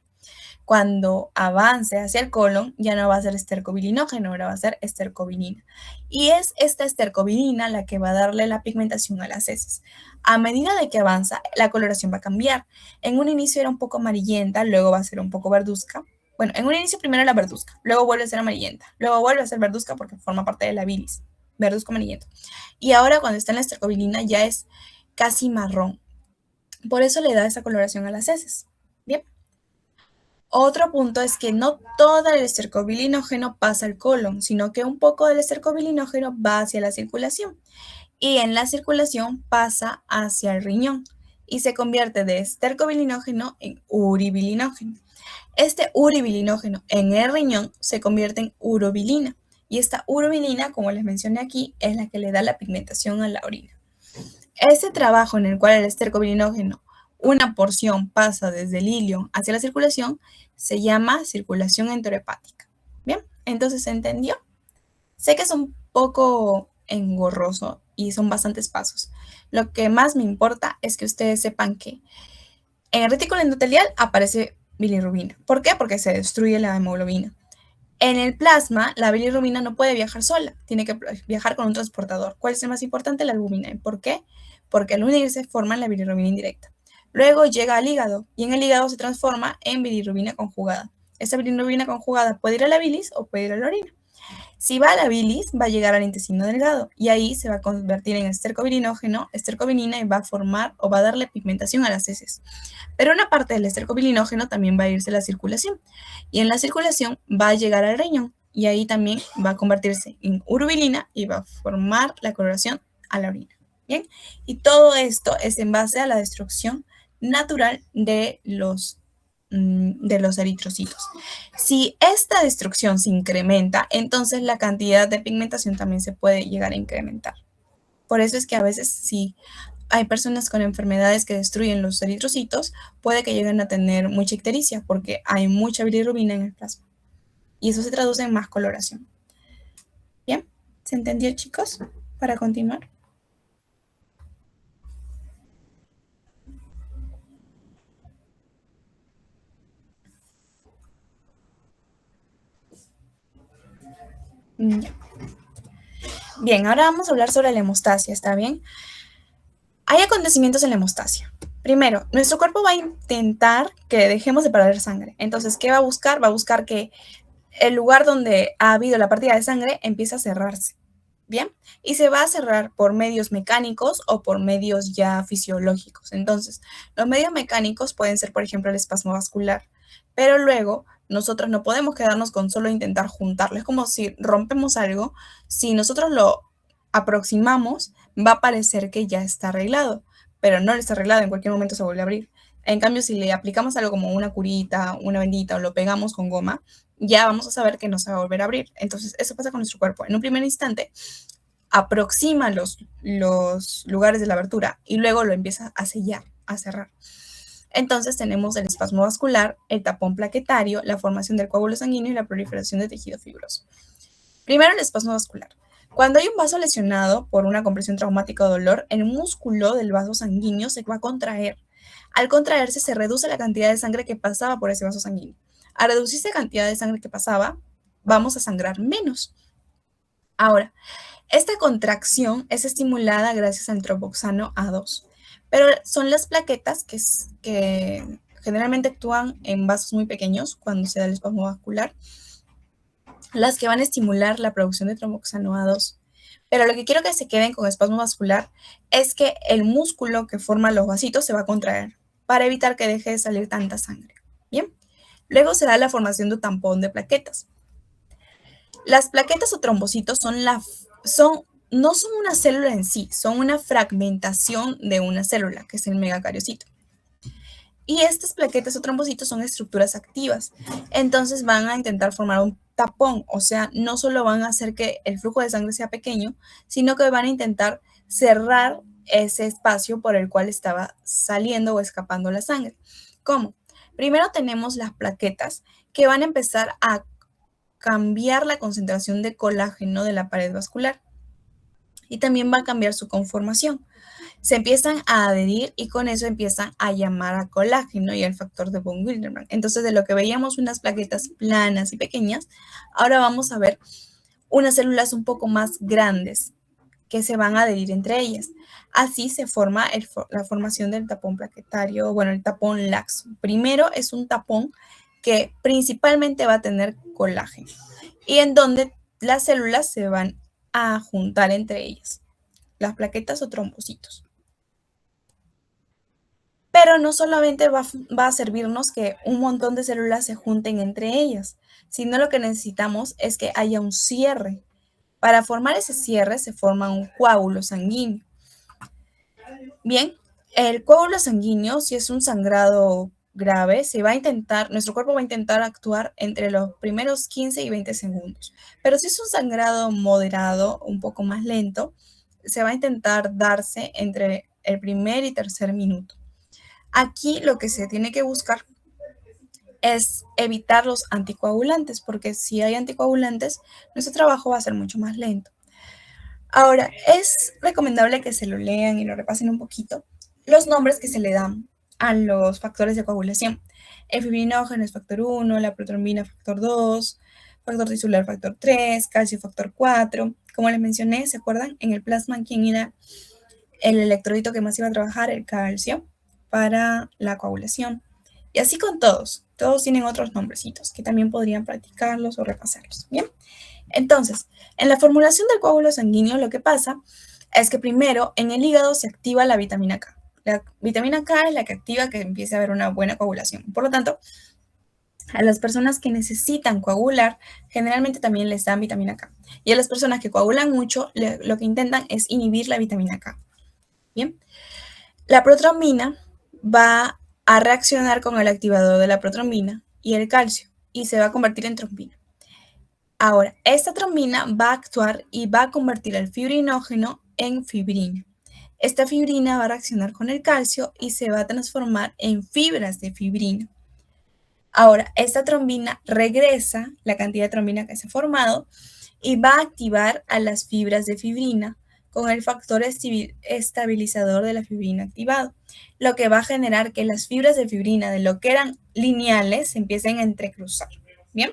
Cuando avance hacia el colon ya no va a ser estercobilinógeno, ahora va a ser estercobilina. Y es esta estercobilina la que va a darle la pigmentación a las heces. A medida de que avanza, la coloración va a cambiar. En un inicio era un poco amarillenta, luego va a ser un poco verduzca. Bueno, en un inicio primero la verduzca, luego vuelve a ser amarillenta, luego vuelve a ser verduzca porque forma parte de la bilis, verduzco amarillento. Y ahora cuando está en la estercobilina ya es casi marrón. Por eso le da esa coloración a las heces. Bien. Otro punto es que no todo el estercobilinógeno pasa al colon, sino que un poco del estercobilinógeno va hacia la circulación y en la circulación pasa hacia el riñón y se convierte de estercobilinógeno en uribilinógeno. Este uribilinógeno en el riñón se convierte en urobilina y esta urobilina, como les mencioné aquí, es la que le da la pigmentación a la orina. Ese trabajo en el cual el estercobilinógeno, una porción pasa desde el ilion hacia la circulación, se llama circulación enterohepática. Bien, entonces ¿se entendió? Sé que es un poco engorroso y son bastantes pasos. Lo que más me importa es que ustedes sepan que en el retículo endotelial aparece bilirrubina. ¿Por qué? Porque se destruye la hemoglobina. En el plasma, la bilirrubina no puede viajar sola, tiene que viajar con un transportador. ¿Cuál es el más importante? La albúmina. ¿Por qué? Porque al unirse forman la bilirrubina indirecta. Luego llega al hígado y en el hígado se transforma en bilirrubina conjugada. Esta bilirrubina conjugada puede ir a la bilis o puede ir a la orina. Si va a la bilis, va a llegar al intestino delgado y ahí se va a convertir en estercobilinógeno, estercobilina y va a formar o va a darle pigmentación a las heces. Pero una parte del estercobilinógeno también va a irse a la circulación y en la circulación va a llegar al riñón y ahí también va a convertirse en urobilina y va a formar la coloración a la orina. Bien, y todo esto es en base a la destrucción natural de los eritrocitos. Si esta destrucción se incrementa, entonces la cantidad de pigmentación también se puede llegar a incrementar. Por eso es que a veces si hay personas con enfermedades que destruyen los eritrocitos, puede que lleguen a tener mucha ictericia porque hay mucha bilirrubina en el plasma. Y eso se traduce en más coloración. ¿Bien? ¿Se entendió, chicos? Para continuar. Ya. Bien, ahora vamos a hablar sobre la hemostasia, ¿está bien? Hay acontecimientos en la hemostasia. Primero, nuestro cuerpo va a intentar que dejemos de perder sangre. Entonces, ¿qué va a buscar? Va a buscar que el lugar donde ha habido la partida de sangre empiece a cerrarse. ¿Bien? Y se va a cerrar por medios mecánicos o por medios ya fisiológicos. Entonces, los medios mecánicos pueden ser, por ejemplo, el espasmo vascular, pero luego nosotros no podemos quedarnos con solo intentar juntarlo. Es como si rompemos algo, si nosotros lo aproximamos, va a parecer que ya está arreglado, pero no está arreglado, en cualquier momento se vuelve a abrir. En cambio, si le aplicamos algo como una curita, una bendita o lo pegamos con goma, ya vamos a saber que no se va a volver a abrir. Entonces, eso pasa con nuestro cuerpo. En un primer instante, aproxima los lugares de la abertura y luego lo empieza a sellar, a cerrar. Entonces tenemos el espasmo vascular, el tapón plaquetario, la formación del coágulo sanguíneo y la proliferación de tejido fibroso. Primero, el espasmo vascular. Cuando hay un vaso lesionado por una compresión traumática o dolor, el músculo del vaso sanguíneo se va a contraer. Al contraerse, se reduce la cantidad de sangre que pasaba por ese vaso sanguíneo. Al reducirse la cantidad de sangre que pasaba, vamos a sangrar menos. Ahora, esta contracción es estimulada gracias al tromboxano A2, pero son las plaquetas que generalmente actúan en vasos muy pequeños cuando se da el espasmo vascular, las que van a estimular la producción de tromboxano A2. Pero lo que quiero que se queden con espasmo vascular es que el músculo que forma los vasitos se va a contraer para evitar que deje de salir tanta sangre. Bien, luego se da la formación de un tampón de plaquetas. Las plaquetas o trombocitos no son una célula en sí, son una fragmentación de una célula, que es el megacariocito. Y estas plaquetas o trombocitos son estructuras activas, entonces van a intentar formar un tapón, o sea, no solo van a hacer que el flujo de sangre sea pequeño, sino que van a intentar cerrar ese espacio por el cual estaba saliendo o escapando la sangre. ¿Cómo? Primero tenemos las plaquetas que van a empezar a cambiar la concentración de colágeno de la pared vascular y también va a cambiar su conformación. Se empiezan a adherir y con eso empiezan a llamar a colágeno y al factor de von Willebrand. Entonces, de lo que veíamos unas plaquetas planas y pequeñas, ahora vamos a ver unas células un poco más grandes que se van a adherir entre ellas. Así se forma la formación del tapón plaquetario, bueno, el tapón laxo. Primero es un tapón que principalmente va a tener colágeno y en donde las células se van a juntar entre ellas, las plaquetas o trombocitos. Pero no solamente va a servirnos que un montón de células se junten entre ellas, sino lo que necesitamos es que haya un cierre. Para formar ese cierre se forma un coágulo sanguíneo. Bien, el coágulo sanguíneo, si es un sangrado grave, nuestro cuerpo va a intentar actuar entre los primeros 15 y 20 segundos. Pero si es un sangrado moderado, un poco más lento, se va a intentar darse entre el primer y tercer minuto. Aquí lo que se tiene que buscar es evitar los anticoagulantes, porque si hay anticoagulantes, nuestro trabajo va a ser mucho más lento. Ahora, es recomendable que se lo lean y lo repasen un poquito, los nombres que se le dan a los factores de coagulación. El fibrinógeno es factor 1, la protrombina factor 2, factor tisular factor 3, calcio factor 4. Como les mencioné, ¿se acuerdan? En el plasma, ¿quién era el electrolito que más iba a trabajar? El calcio, para la coagulación. Y así con todos tienen otros nombrecitos que también podrían practicarlos o repasarlos. Bien, entonces, en la formulación del coágulo sanguíneo lo que pasa es que primero en el hígado se activa la vitamina K. La vitamina K es la que activa que empiece a haber una buena coagulación. Por lo tanto, a las personas que necesitan coagular, generalmente también les dan vitamina K. Y a las personas que coagulan mucho, lo que intentan es inhibir la vitamina K. Bien, la protrombina va a reaccionar con el activador de la protrombina y el calcio y se va a convertir en trombina. Ahora, esta trombina va a actuar y va a convertir el fibrinógeno en fibrina. Esta fibrina va a reaccionar con el calcio y se va a transformar en fibras de fibrina. Ahora, esta trombina regresa la cantidad de trombina que se ha formado y va a activar a las fibras de fibrina con el factor estabilizador de la fibrina activado, lo que va a generar que las fibras de fibrina de lo que eran lineales se empiecen a entrecruzar. ¿Bien?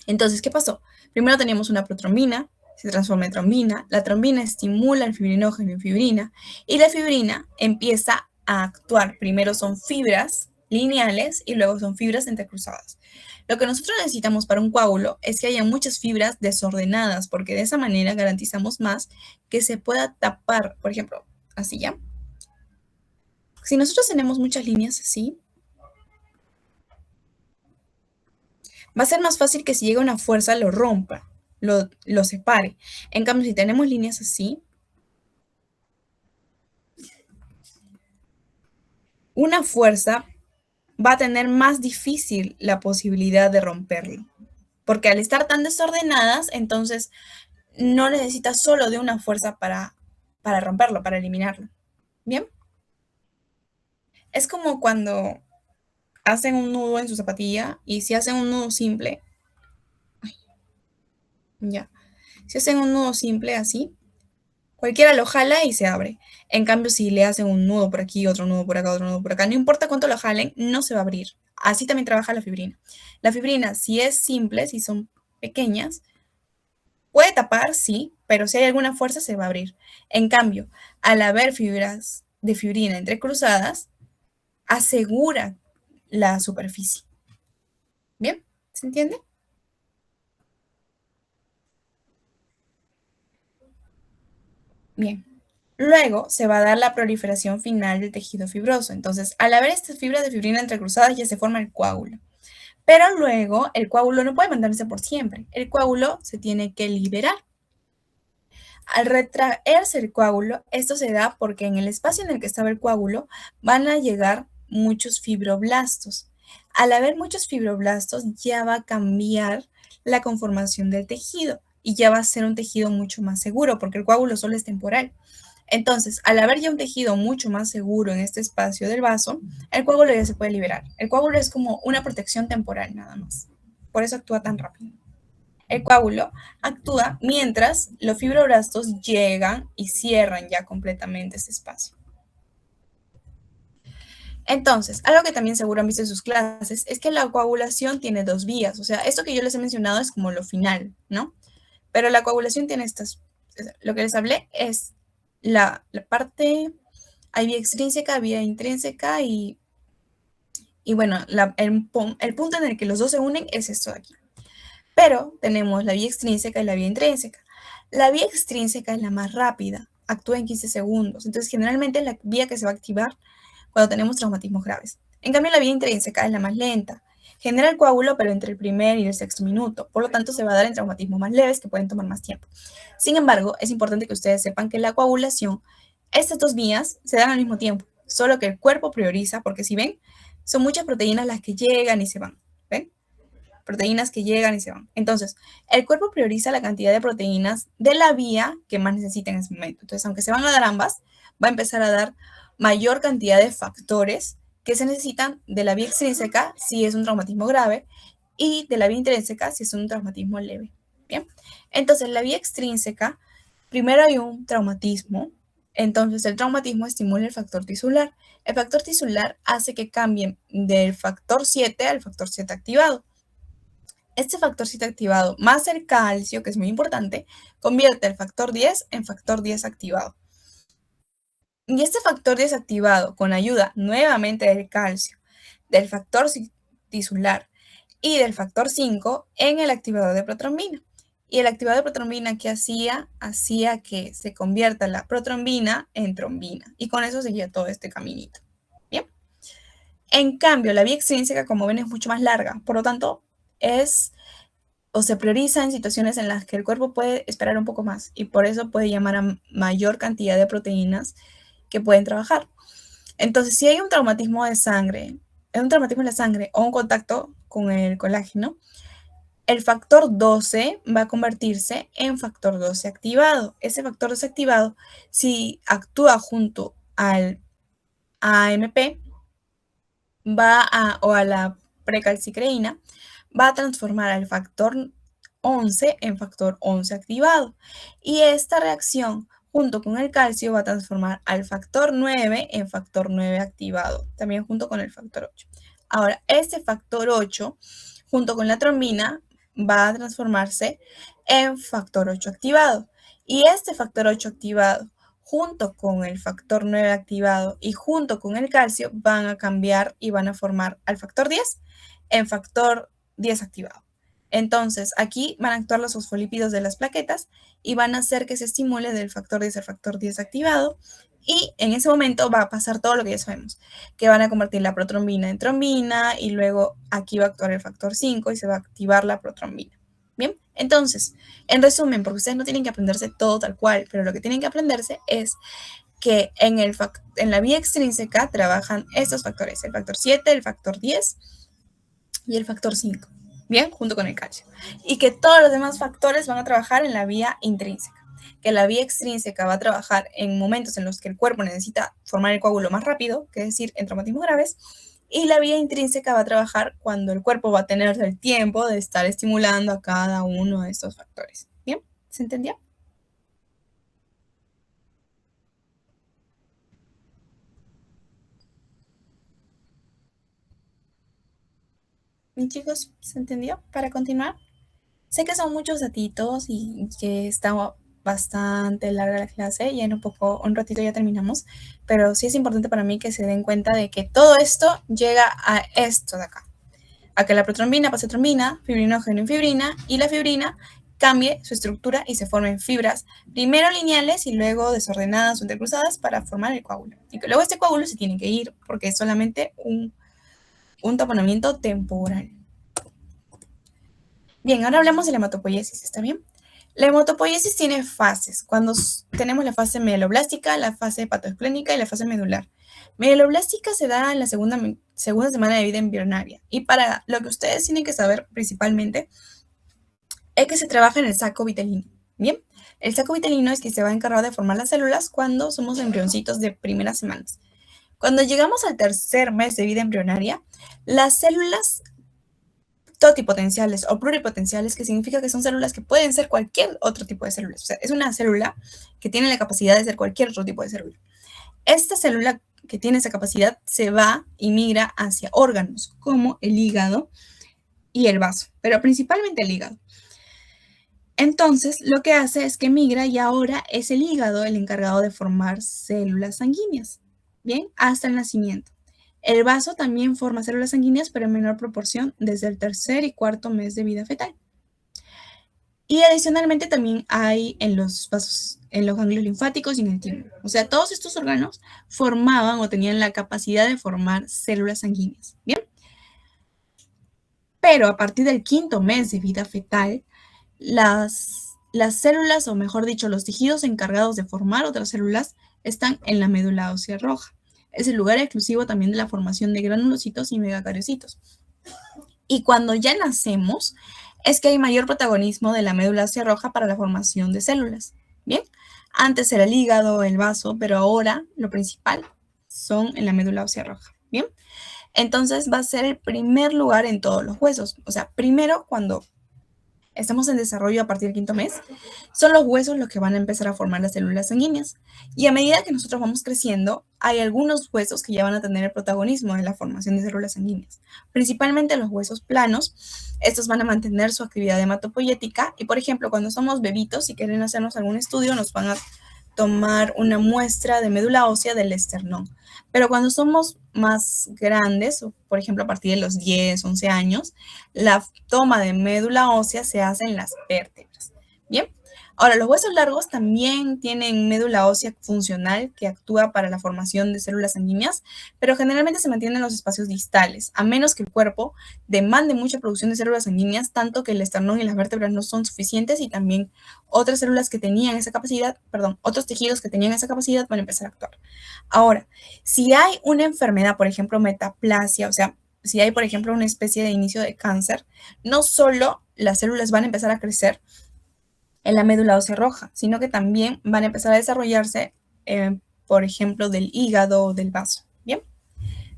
Entonces, ¿qué pasó? Primero teníamos una protrombina, se transforma en trombina, la trombina estimula el fibrinógeno en fibrina y la fibrina empieza a actuar. Primero son fibras lineales y luego son fibras entrecruzadas. Lo que nosotros necesitamos para un coágulo es que haya muchas fibras desordenadas, porque de esa manera garantizamos más que se pueda tapar, por ejemplo, así ya. Si nosotros tenemos muchas líneas así, va a ser más fácil que si llega una fuerza lo rompa, lo separe. En cambio, si tenemos líneas así, una fuerza va a tener más difícil la posibilidad de romperlo. Porque al estar tan desordenadas, entonces no necesitas solo de una fuerza para romperlo, para eliminarlo. ¿Bien? Es como cuando hacen un nudo en su zapatilla y si hacen un nudo simple, ya, si hacen un nudo simple así, cualquiera lo jala y se abre. En cambio, si le hacen un nudo por aquí, otro nudo por acá, otro nudo por acá, no importa cuánto lo jalen, no se va a abrir. Así también trabaja la fibrina. La fibrina, si es simple, si son pequeñas, Puede tapar, sí, pero si hay alguna fuerza se va a abrir. En cambio, al haber fibras de fibrina entrecruzadas, asegura la superficie. ¿Bien? ¿Se entiende? Bien. Luego se va a dar la proliferación final del tejido fibroso. Entonces, al haber estas fibras de fibrina entrecruzadas, ya se forma el coágulo. Pero luego el coágulo no puede mantenerse por siempre. El coágulo se tiene que liberar. Al retraerse el coágulo, esto se da porque en el espacio en el que estaba el coágulo van a llegar muchos fibroblastos. Al haber muchos fibroblastos, ya va a cambiar la conformación del tejido y ya va a ser un tejido mucho más seguro porque el coágulo solo es temporal. Entonces, al haber ya un tejido mucho más seguro en este espacio del vaso, el coágulo ya se puede liberar. El coágulo es como una protección temporal nada más. Por eso actúa tan rápido. El coágulo actúa mientras los fibroblastos llegan y cierran ya completamente ese espacio. Entonces, algo que también seguro han visto en sus clases es que la coagulación tiene dos vías. O sea, esto que yo les he mencionado es como lo final, ¿no? Pero la coagulación tiene estas, lo que les hablé es la parte, hay vía extrínseca, vía intrínseca y bueno, el punto en el que los dos se unen es esto de aquí. Pero tenemos la vía extrínseca y la vía intrínseca. La vía extrínseca es la más rápida, actúa en 15 segundos. Entonces, generalmente es la vía que se va a activar cuando tenemos traumatismos graves. En cambio, la vía intrínseca es la más lenta. Genera el coágulo, pero entre el primer y el sexto minuto. Por lo tanto, se va a dar en traumatismos más leves que pueden tomar más tiempo. Sin embargo, es importante que ustedes sepan que la coagulación, estas dos vías se dan al mismo tiempo, solo que el cuerpo prioriza, porque si ven, son muchas proteínas las que llegan y se van. ¿Ven? Proteínas que llegan y se van. Entonces, el cuerpo prioriza la cantidad de proteínas de la vía que más necesita en ese momento. Entonces, aunque se van a dar ambas, va a empezar a dar mayor cantidad de factores que se necesitan de la vía extrínseca si es un traumatismo grave y de la vía intrínseca si es un traumatismo leve. Bien, entonces la vía extrínseca, primero hay un traumatismo, entonces el traumatismo estimula el factor tisular. El factor tisular hace que cambien del factor 7 al factor 7 activado. Este factor 7 activado más el calcio, que es muy importante, convierte el factor 10 en factor 10 activado. Y este factor 10 activado, con ayuda nuevamente del calcio, del factor tisular y del factor 5 en el activador de protrombina. Y el activador de protrombina que hacía que se convierta la protrombina en trombina. Y con eso seguía todo este caminito. Bien. En cambio, la vía extrínseca, como ven, es mucho más larga. Por lo tanto, es o se prioriza en situaciones en las que el cuerpo puede esperar un poco más y por eso puede llamar a mayor cantidad de proteínas que pueden trabajar. Entonces, si hay un traumatismo de sangre, un traumatismo en la sangre o un contacto con el colágeno, el factor 12 va a convertirse en factor 12 activado. Ese factor 12 activado, si actúa junto al AMP, o a la precalcicreína, va a transformar al factor 11 en factor 11 activado. Y esta reacción, junto con el calcio, va a transformar al factor 9 en factor 9 activado, también junto con el factor 8. Ahora, este factor 8, junto con la trombina, va a transformarse en factor 8 activado. Y este factor 8 activado, junto con el factor 9 activado y junto con el calcio, van a cambiar y van a formar al factor 10 en factor 10 activado. Entonces, aquí van a actuar los fosfolípidos de las plaquetas y van a hacer que se estimule del factor 10 al factor 10 activado. Y en ese momento va a pasar todo lo que ya sabemos, que van a convertir la protrombina en trombina y luego aquí va a actuar el factor 5 y se va a activar la protrombina. Bien, entonces, en resumen, porque ustedes no tienen que aprenderse todo tal cual, pero lo que tienen que aprenderse es que en la vía extrínseca trabajan estos factores, el factor 7, el factor 10 y el factor 5, bien, junto con el calcio. Y que todos los demás factores van a trabajar en la vía intrínseca. Que la vía extrínseca va a trabajar en momentos en los que el cuerpo necesita formar el coágulo más rápido, que es decir, en traumatismos graves, y la vía intrínseca va a trabajar cuando el cuerpo va a tener el tiempo de estar estimulando a cada uno de estos factores. ¿Bien? ¿Se entendió? Bien, chicos, ¿se entendió? Para continuar. Sé que son muchos datitos y que está bastante larga la clase y en un ratito ya terminamos, pero sí es importante para mí que se den cuenta de que todo esto llega a esto de acá, a que la protrombina pase a trombina, fibrinógeno en fibrina y la fibrina cambie su estructura y se formen fibras, primero lineales y luego desordenadas o intercruzadas para formar el coágulo. Y que luego este coágulo se tiene que ir porque es solamente un taponamiento temporal. Bien, ahora hablamos de la hematopoiesis, ¿está bien? La hematopoiesis tiene fases. Cuando tenemos la fase mieloblástica, la fase hepatoesplénica y la fase medular. Mieloblástica se da en la segunda semana de vida embrionaria. Y para lo que ustedes tienen que saber principalmente es que se trabaja en el saco vitelino. Bien, el saco vitelino es que se va a encargar de formar las células cuando somos embrioncitos de primeras semanas. Cuando llegamos al tercer mes de vida embrionaria, las células totipotenciales o pluripotenciales, que significa que son células que pueden ser cualquier otro tipo de células. O sea, es una célula que tiene la capacidad de ser cualquier otro tipo de célula. Esta célula que tiene esa capacidad se va y migra hacia órganos como el hígado y el vaso, pero principalmente el hígado. Entonces, lo que hace es que migra y ahora es el hígado el encargado de formar células sanguíneas, ¿bien? Hasta el nacimiento. El vaso también forma células sanguíneas, pero en menor proporción desde el tercer y cuarto mes de vida fetal. Y adicionalmente también hay en los vasos, en los ganglios linfáticos y en el timo. O sea, todos estos órganos formaban o tenían la capacidad de formar células sanguíneas, ¿bien? Pero a partir del quinto mes de vida fetal, las células, o mejor dicho, los tejidos encargados de formar otras células, están en la médula ósea roja. Es el lugar exclusivo también de la formación de granulocitos y megacariocitos. Y cuando ya nacemos, es que hay mayor protagonismo de la médula ósea roja para la formación de células. Bien, antes era el hígado, el vaso, pero ahora lo principal son en la médula ósea roja. Bien, entonces va a ser el primer lugar en todos los huesos. O sea, primero cuando estamos en desarrollo a partir del quinto mes, son los huesos los que van a empezar a formar las células sanguíneas. Y a medida que nosotros vamos creciendo, hay algunos huesos que ya van a tener el protagonismo en la formación de células sanguíneas. Principalmente los huesos planos. Estos van a mantener su actividad hematopoyética. Y, por ejemplo, cuando somos bebitos y quieren hacernos algún estudio, nos van a tomar una muestra de médula ósea del esternón. Pero cuando somos más grandes, o por ejemplo a partir de los 10, 11 años, la toma de médula ósea se hace en las vértebras. Bien, ahora los huesos largos también tienen médula ósea funcional que actúa para la formación de células sanguíneas, pero generalmente se mantienen en los espacios distales, a menos que el cuerpo demande mucha producción de células sanguíneas, tanto que el esternón y las vértebras no son suficientes y también otras células que tenían esa capacidad, otros tejidos que tenían esa capacidad van a empezar a actuar. Ahora, si hay una enfermedad, por ejemplo, metaplasia, o sea, si hay, por ejemplo, una especie de inicio de cáncer, no solo las células van a empezar a crecer en la médula ósea roja, sino que también van a empezar a desarrollarse, por ejemplo, del hígado o del vaso, ¿bien?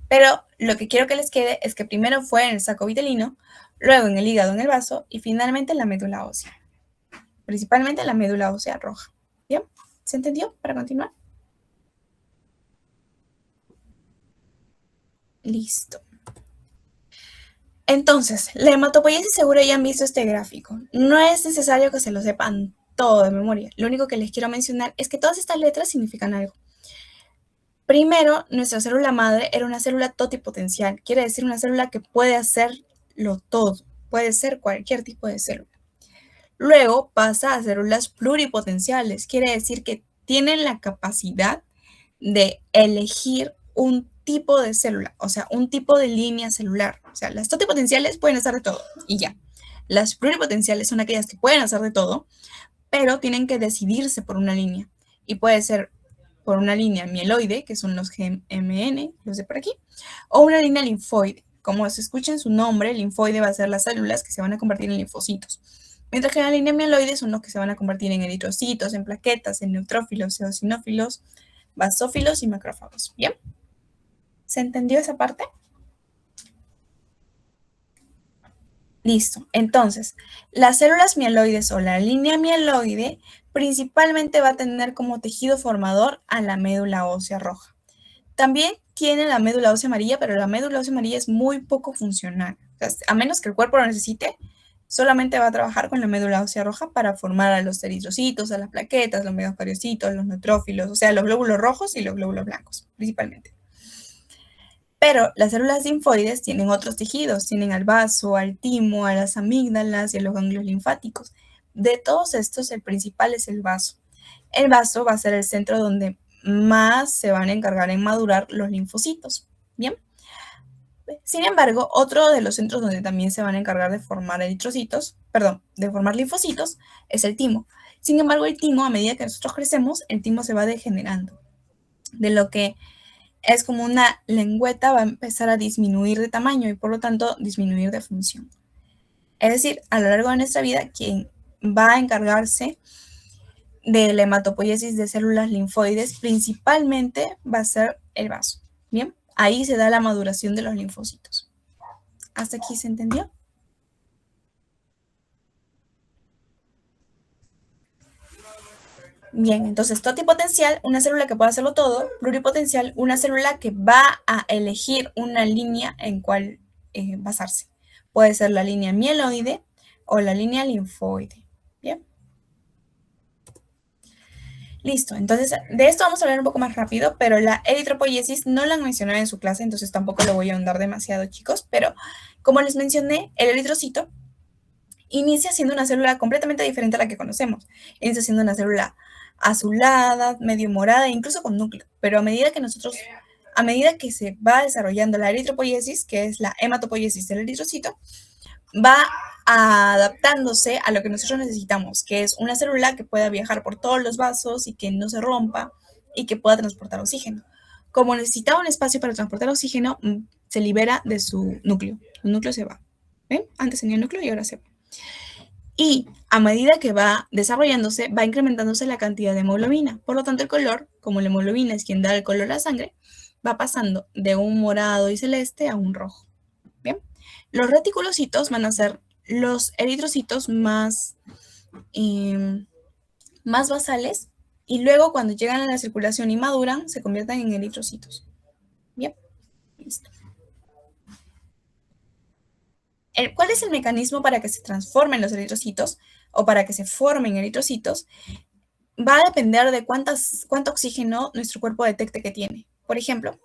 Pero lo que quiero que les quede es que primero fue en el saco vitelino, luego en el hígado, en el vaso y finalmente en la médula ósea, principalmente en la médula ósea roja, ¿bien? ¿Se entendió? Para continuar. Listo. Entonces, la hematopoiesis seguro ya han visto este gráfico. No es necesario que se lo sepan todo de memoria. Lo único que les quiero mencionar es que todas estas letras significan algo. Primero, nuestra célula madre era una célula totipotencial. Quiere decir una célula que puede hacerlo todo. Puede ser cualquier tipo de célula. Luego pasa a células pluripotenciales. Quiere decir que tienen la capacidad de elegir un tipo de célula, o sea, un tipo de línea celular. O sea, las totipotenciales pueden hacer de todo y ya. Las pluripotenciales son aquellas que pueden hacer de todo, pero tienen que decidirse por una línea. Y puede ser por una línea mieloide, que son los GMN, los de por aquí, o una línea linfoide. Como se escucha en su nombre, el linfoide va a ser las células que se van a convertir en linfocitos. Mientras que la línea mieloide son los que se van a convertir en eritrocitos, en plaquetas, en neutrófilos, eosinófilos, basófilos y macrófagos. ¿Bien? ¿Se entendió esa parte? Listo. Entonces, las células mieloides o la línea mieloide principalmente va a tener como tejido formador a la médula ósea roja. También tiene la médula ósea amarilla, pero la médula ósea amarilla es muy poco funcional. O sea, a menos que el cuerpo lo necesite, solamente va a trabajar con la médula ósea roja para formar a los eritrocitos, a las plaquetas, los megacariocitos, los neutrófilos, o sea, los glóbulos rojos y los glóbulos blancos, principalmente. Pero las células linfoides tienen otros tejidos, tienen al vaso, al timo, a las amígdalas y a los ganglios linfáticos. De todos estos, el principal es el vaso. El vaso va a ser el centro donde más se van a encargar en madurar los linfocitos. Bien. Sin embargo, otro de los centros donde también se van a encargar de formar eritrocitos, perdón, de formar linfocitos, es el timo. Sin embargo, el timo, a medida que nosotros crecemos, el timo se va degenerando, de lo que es como una lengüeta, va a empezar a disminuir de tamaño y por lo tanto disminuir de función. Es decir, a lo largo de nuestra vida, quien va a encargarse de la hematopoiesis de células linfoides principalmente va a ser el vaso. Bien, ahí se da la maduración de los linfocitos. ¿Hasta aquí se entendió? Bien, entonces totipotencial, una célula que puede hacerlo todo. Pluripotencial, una célula que va a elegir una línea en cual basarse. Puede ser la línea mieloide o la línea linfoide. Bien. Listo, entonces de esto vamos a hablar un poco más rápido, pero la eritropoiesis no la han mencionado en su clase, entonces tampoco lo voy a ahondar demasiado, chicos, pero como les mencioné, el eritrocito inicia siendo una célula completamente diferente a la que conocemos. Inicia siendo una célula azulada, medio morada, incluso con núcleo, pero a medida que se va desarrollando la eritropoiesis, que es la hematopoiesis del eritrocito, va adaptándose a lo que nosotros necesitamos, que es una célula que pueda viajar por todos los vasos y que no se rompa y que pueda transportar oxígeno. Como necesitaba un espacio para transportar oxígeno, se libera de su núcleo. El núcleo se va. ¿Ven? Antes tenía el núcleo y ahora se va. Y a medida que va desarrollándose, va incrementándose la cantidad de hemoglobina. Por lo tanto, el color, como la hemoglobina es quien da el color a la sangre, va pasando de un morado y celeste a un rojo. Bien. Los reticulocitos van a ser los eritrocitos más basales y luego cuando llegan a la circulación y maduran se convierten en eritrocitos. Bien, listo. ¿Cuál es el mecanismo para que se transformen los eritrocitos o para que se formen eritrocitos? Va a depender de cuánto oxígeno nuestro cuerpo detecte que tiene. Por ejemplo,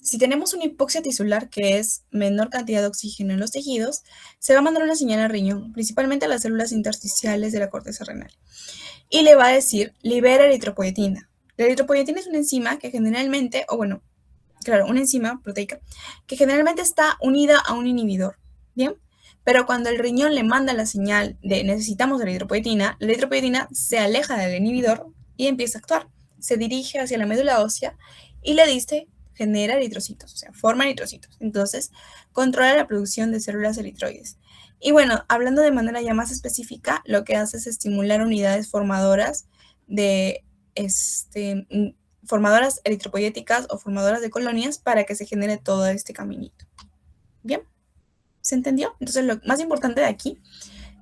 si tenemos una hipoxia tisular, que es menor cantidad de oxígeno en los tejidos, se va a mandar una señal al riñón, principalmente a las células intersticiales de la corteza renal, y le va a decir, libera eritropoyetina. La eritropoyetina es una enzima que generalmente, una enzima proteica, que generalmente está unida a un inhibidor, ¿bien? Pero cuando el riñón le manda la señal de necesitamos la eritropoyetina se aleja del inhibidor y empieza a actuar. Se dirige hacia la médula ósea y le dice genera eritrocitos, o sea, forma eritrocitos. Entonces, controla la producción de células eritroides. Y bueno, hablando de manera ya más específica, lo que hace es estimular unidades formadoras formadoras eritropoyéticas o formadoras de colonias para que se genere todo este caminito. ¿Bien? ¿Se entendió? Entonces, lo más importante de aquí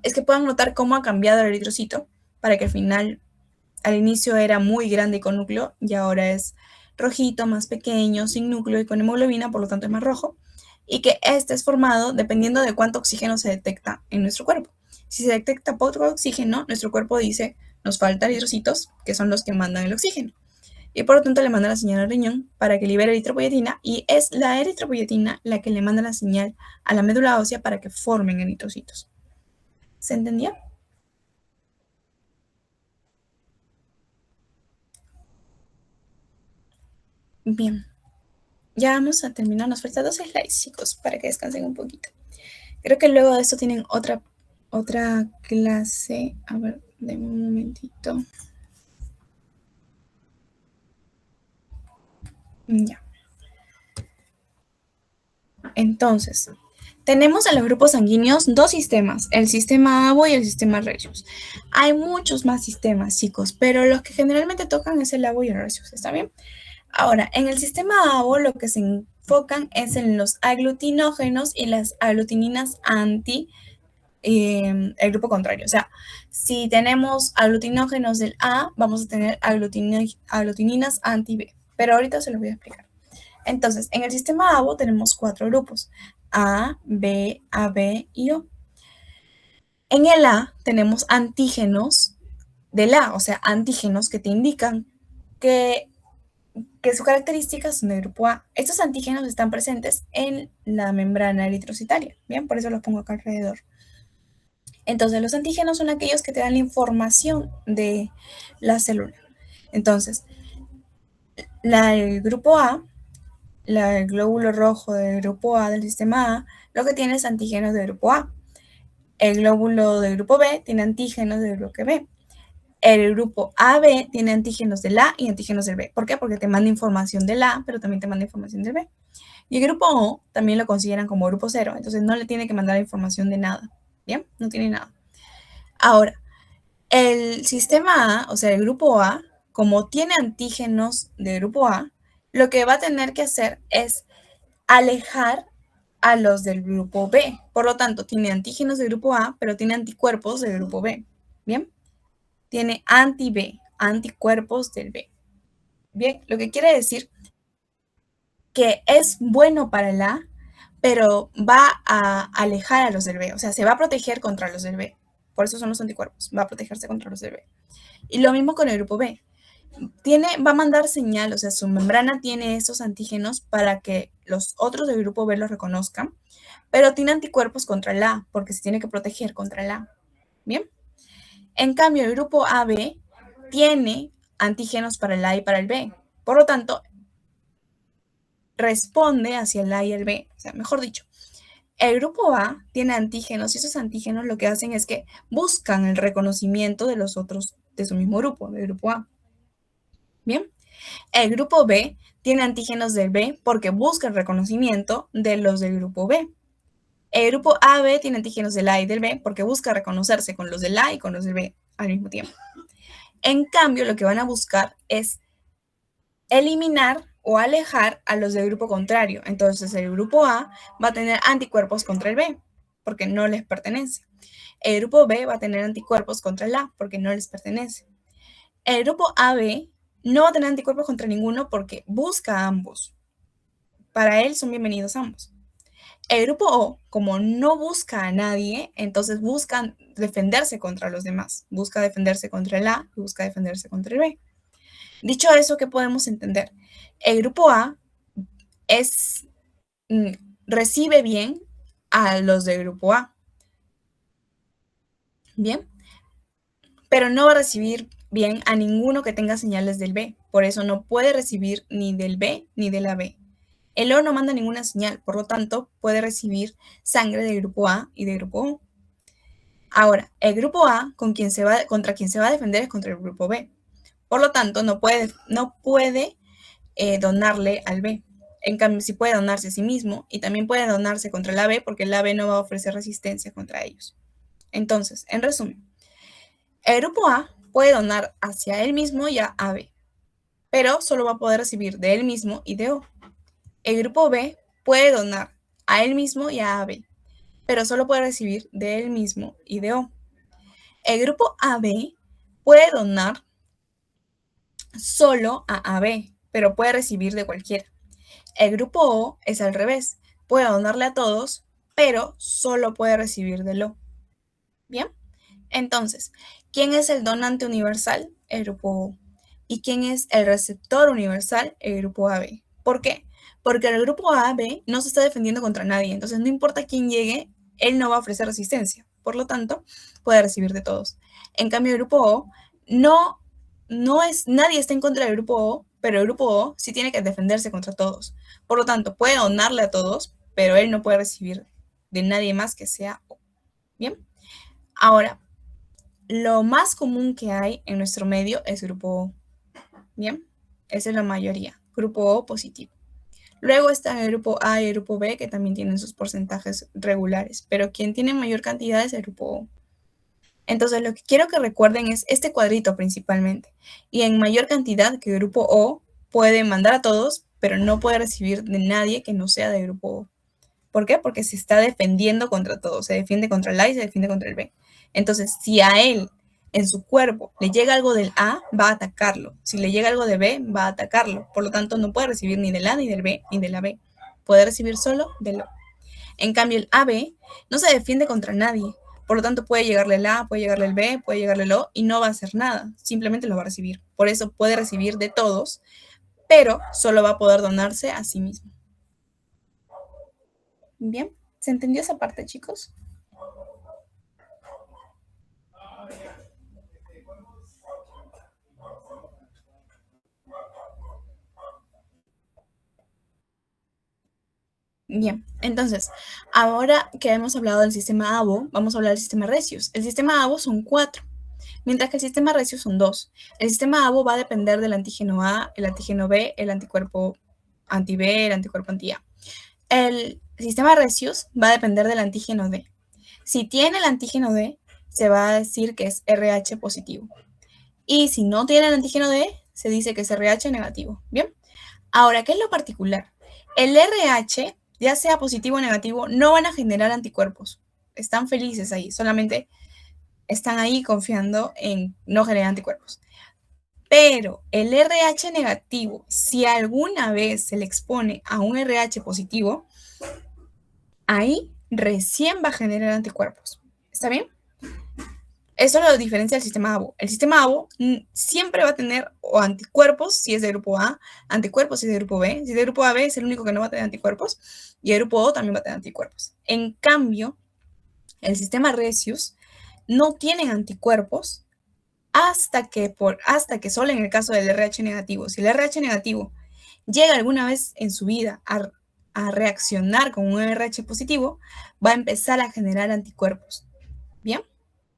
es que puedan notar cómo ha cambiado el eritrocito para que al inicio era muy grande y con núcleo y ahora es rojito, más pequeño, sin núcleo y con hemoglobina, por lo tanto es más rojo, y que este es formado dependiendo de cuánto oxígeno se detecta en nuestro cuerpo. Si se detecta poco oxígeno, nuestro cuerpo dice, nos faltan eritrocitos, que son los que mandan el oxígeno, y por lo tanto le manda la señal al riñón para que libere eritropoyetina, y es la eritropoyetina la que le manda la señal a la médula ósea para que formen eritrocitos. ¿Se entendió? Bien. Ya vamos a terminar, nos faltan 2 slides, chicos, para que descansen un poquito. Creo que luego de esto tienen otra clase. A ver, denme un momentito. Ya. Entonces, tenemos en los grupos sanguíneos 2 sistemas, el sistema ABO y el sistema Regius. Hay muchos más sistemas, chicos, pero los que generalmente tocan es el ABO y el Regius, ¿está bien? Ahora, en el sistema ABO lo que se enfocan es en los aglutinógenos y las aglutininas el grupo contrario. O sea, si tenemos aglutinógenos del A, vamos a tener aglutininas anti-B. Pero ahorita se los voy a explicar. Entonces, en el sistema ABO tenemos 4 grupos. A, B, AB y O. En el A tenemos antígenos del A, o sea, antígenos que te indican que sus características son del grupo A. Estos antígenos están presentes en la membrana eritrocitaria, ¿bien? Por eso los pongo acá alrededor. Entonces, los antígenos son aquellos que te dan la información de la célula. Entonces, el grupo A, el glóbulo rojo del grupo A del sistema A, lo que tiene es antígenos del grupo A. El glóbulo del grupo B tiene antígenos del bloque B. El grupo AB tiene antígenos del A y antígenos del B. ¿Por qué? Porque te manda información del A, pero también te manda información del B. Y el grupo O también lo consideran como grupo 0, entonces no le tiene que mandar información de nada. ¿Bien? No tiene nada. Ahora, el sistema A, o sea, el grupo A, como tiene antígenos del grupo A, lo que va a tener que hacer es alejar a los del grupo B. Por lo tanto, tiene antígenos del grupo A, pero tiene anticuerpos del grupo B. ¿Bien? Tiene anti-B, anticuerpos del B. Bien, lo que quiere decir que es bueno para el A, pero va a alejar a los del B, o sea, se va a proteger contra los del B. Por eso son los anticuerpos, va a protegerse contra los del B. Y lo mismo con el grupo B. Va a mandar señal, o sea, su membrana tiene estos antígenos para que los otros del grupo B los reconozcan, pero tiene anticuerpos contra el A, porque se tiene que proteger contra el A. ¿Bien? En cambio, el grupo AB tiene antígenos para el A y para el B. Por lo tanto, responde hacia el A y el B. O sea, mejor dicho, el grupo A tiene antígenos y esos antígenos lo que hacen es que buscan el reconocimiento de los otros de su mismo grupo, del grupo A. Bien. El grupo B tiene antígenos del B porque busca el reconocimiento de los del grupo B. El grupo AB tiene antígenos del A y del B porque busca reconocerse con los del A y con los del B al mismo tiempo. En cambio, lo que van a buscar es eliminar o alejar a los del grupo contrario. Entonces, el grupo A va a tener anticuerpos contra el B porque no les pertenece. El grupo B va a tener anticuerpos contra el A porque no les pertenece. El grupo AB no va a tener anticuerpos contra ninguno porque busca a ambos. Para él son bienvenidos ambos. El grupo O, como no busca a nadie, entonces busca defenderse contra los demás. Busca defenderse contra el A y busca defenderse contra el B. Dicho eso, ¿qué podemos entender? El grupo A recibe bien a los del grupo A. Bien. Pero no va a recibir bien a ninguno que tenga señales del B. Por eso no puede recibir ni del B ni de la B. El O no manda ninguna señal, por lo tanto, puede recibir sangre del grupo A y del grupo O. Ahora, el grupo A contra quien se va a defender es contra el grupo B. Por lo tanto, no puede donarle al B. En cambio, sí puede donarse a sí mismo y también puede donarse contra el AB porque el AB no va a ofrecer resistencia contra ellos. Entonces, en resumen, el grupo A puede donar hacia él mismo y a AB, pero solo va a poder recibir de él mismo y de O. El grupo B puede donar a él mismo y a AB, pero solo puede recibir de él mismo y de O. El grupo AB puede donar solo a AB, pero puede recibir de cualquiera. El grupo O es al revés, puede donarle a todos, pero solo puede recibir del O. ¿Bien? Entonces, ¿quién es el donante universal? El grupo O. ¿Y quién es el receptor universal? El grupo AB. ¿Por qué? Porque el grupo AB no se está defendiendo contra nadie, entonces no importa quién llegue, él no va a ofrecer resistencia. Por lo tanto, puede recibir de todos. En cambio, el grupo O nadie está en contra del grupo O, pero el grupo O sí tiene que defenderse contra todos. Por lo tanto, puede donarle a todos, pero él no puede recibir de nadie más que sea O. ¿Bien? Ahora, lo más común que hay en nuestro medio es grupo O. ¿Bien? Esa es la mayoría. Grupo O positivo. Luego está el grupo A y el grupo B, que también tienen sus porcentajes regulares, pero quien tiene mayor cantidad es el grupo O. Entonces, lo que quiero que recuerden es este cuadrito principalmente. Y en mayor cantidad que el grupo O puede mandar a todos, pero no puede recibir de nadie que no sea del grupo O. ¿Por qué? Porque se está defendiendo contra todos. Se defiende contra el A y se defiende contra el B. Entonces, si a él, en su cuerpo, le llega algo del A, va a atacarlo. Si le llega algo de B, va a atacarlo. Por lo tanto, no puede recibir ni del A, ni del B, ni de la B. Puede recibir solo del O. En cambio, el AB no se defiende contra nadie, Por lo tanto, puede llegarle el A, puede llegarle el B, puede llegarle el O y no va a hacer nada, simplemente lo va a recibir. Por eso puede recibir de todos, pero solo va a poder donarse a sí mismo. Bien, ¿se entendió esa parte, chicos? Bien, entonces, ahora que hemos hablado del sistema ABO, vamos a hablar del sistema Resius. El sistema ABO son 4, mientras que el sistema Resius son 2. El sistema ABO va a depender del antígeno A, el antígeno B, el anticuerpo anti-B, el anticuerpo anti-A. El sistema Resius va a depender del antígeno D. Si tiene el antígeno D, se va a decir que es RH positivo. Y si no tiene el antígeno D, se dice que es RH negativo. Bien, ahora, ¿qué es lo particular? El RH, ya sea positivo o negativo, no van a generar anticuerpos. Están felices ahí, solamente están ahí confiando en no generar anticuerpos. Pero el RH negativo, si alguna vez se le expone a un RH positivo, ahí recién va a generar anticuerpos. ¿Está bien? Eso lo diferencia del sistema ABO. El sistema ABO siempre va a tener o anticuerpos si es de grupo A, anticuerpos si es de grupo B. Si es de grupo AB es el único que no va a tener anticuerpos y el grupo O también va a tener anticuerpos. En cambio, el sistema Resius no tiene anticuerpos hasta que solo en el caso del RH negativo. Si el RH negativo llega alguna vez en su vida a reaccionar con un RH positivo, va a empezar a generar anticuerpos. ¿Bien?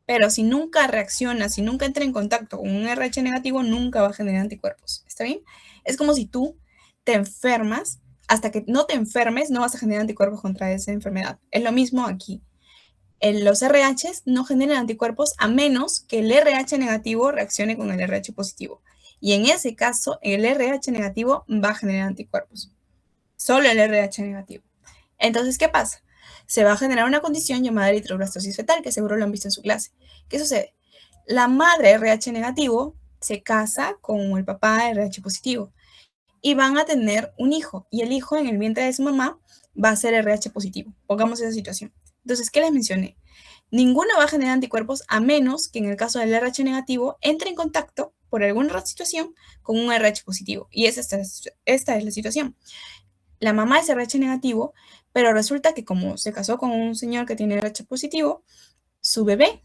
Pero si nunca reacciona, si nunca entra en contacto con un RH negativo, nunca va a generar anticuerpos. ¿Está bien? Es como si tú te enfermas, hasta que no te enfermes, no vas a generar anticuerpos contra esa enfermedad. Es lo mismo aquí. Los RHs no generan anticuerpos a menos que el RH negativo reaccione con el RH positivo. Y en ese caso, el RH negativo va a generar anticuerpos. Solo el RH negativo. Entonces, ¿qué pasa? Se va a generar una condición llamada eritroblastosis fetal, que seguro lo han visto en su clase. ¿Qué sucede? La madre RH negativo se casa con el papá RH positivo y van a tener un hijo, y el hijo en el vientre de su mamá va a ser RH positivo. Pongamos esa situación. Entonces, ¿qué les mencioné? Ninguno va a generar anticuerpos a menos que en el caso del RH negativo entre en contacto por alguna situación con un RH positivo. Y esta es la situación. La mamá es RH negativo, pero resulta que como se casó con un señor que tiene RH positivo, su bebé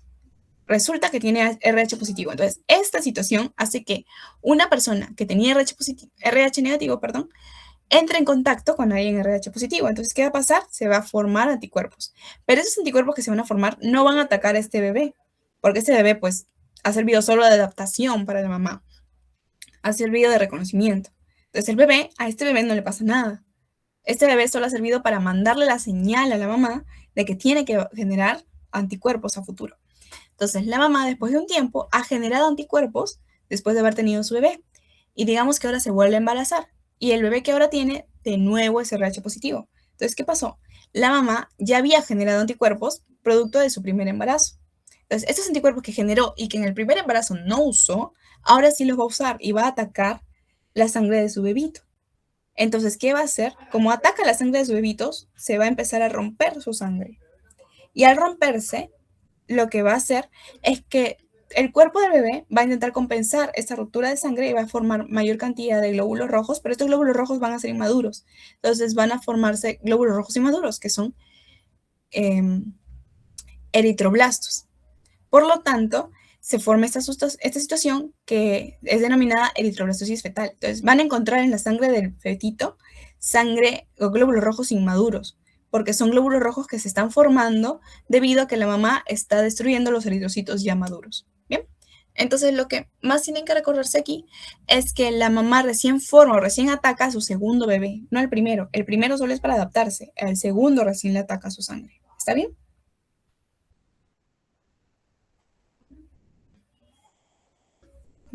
resulta que tiene RH positivo. Entonces, esta situación hace que una persona que tenía RH negativo, entre en contacto con alguien RH positivo. Entonces, ¿qué va a pasar? Se va a formar anticuerpos. Pero esos anticuerpos que se van a formar no van a atacar a este bebé, porque este bebé, pues, ha servido solo de adaptación para la mamá. Ha servido de reconocimiento. Entonces, a este bebé no le pasa nada. Este bebé solo ha servido para mandarle la señal a la mamá de que tiene que generar anticuerpos a futuro. Entonces, la mamá, después de un tiempo, ha generado anticuerpos después de haber tenido su bebé. Y digamos que ahora se vuelve a embarazar. Y el bebé que ahora tiene, de nuevo, es RH positivo. Entonces, ¿qué pasó? La mamá ya había generado anticuerpos producto de su primer embarazo. Entonces, estos anticuerpos que generó y que en el primer embarazo no usó, ahora sí los va a usar y va a atacar la sangre de su bebito. Entonces, ¿qué va a hacer? Como ataca la sangre de sus bebitos, se va a empezar a romper su sangre. Y al romperse, lo que va a hacer es que el cuerpo del bebé va a intentar compensar esta ruptura de sangre y va a formar mayor cantidad de glóbulos rojos, pero estos glóbulos rojos van a ser inmaduros. Entonces van a formarse glóbulos rojos inmaduros, que son eritroblastos. Por lo tanto, se forma esta situación que es denominada eritroblastosis fetal. Entonces, van a encontrar en la sangre del fetito sangre o glóbulos rojos inmaduros, porque son glóbulos rojos que se están formando debido a que la mamá está destruyendo los eritrocitos ya maduros. Bien, entonces lo que más tienen que recordarse aquí es que la mamá recién forma o recién ataca a su segundo bebé, no al primero. El primero solo es para adaptarse, al segundo recién le ataca su sangre. ¿Está bien?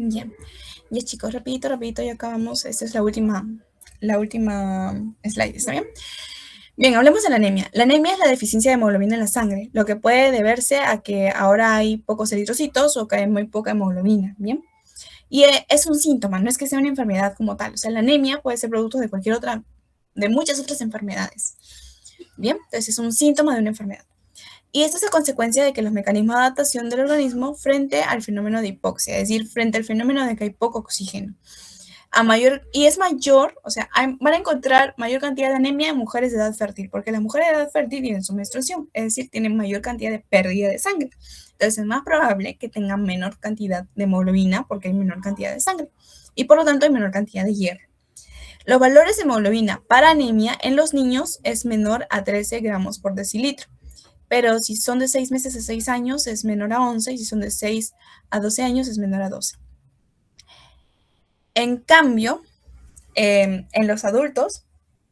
Bien. Ya chicos, rapidito, ya acabamos. Esta es la última slide, ¿está bien? Bien, hablemos de la anemia. La anemia es la deficiencia de hemoglobina en la sangre, lo que puede deberse a que ahora hay pocos eritrocitos o que hay muy poca hemoglobina, ¿bien? Y es un síntoma, no es que sea una enfermedad como tal. O sea, la anemia puede ser producto de de muchas otras enfermedades. Bien, entonces es un síntoma de una enfermedad. Y esto es a consecuencia de que los mecanismos de adaptación del organismo frente al fenómeno de hipoxia, es decir, frente al fenómeno de que hay poco oxígeno. Y es mayor, o sea, van a encontrar mayor cantidad de anemia en mujeres de edad fértil, porque las mujeres de edad fértil tienen su menstruación, es decir, tienen mayor cantidad de pérdida de sangre. Entonces es más probable que tengan menor cantidad de hemoglobina porque hay menor cantidad de sangre y por lo tanto hay menor cantidad de hierro. Los valores de hemoglobina para anemia en los niños es menor a 13 gramos por decilitro, pero si son de 6 meses a 6 años es menor a 11 y si son de 6 a 12 años es menor a 12. En cambio, en los adultos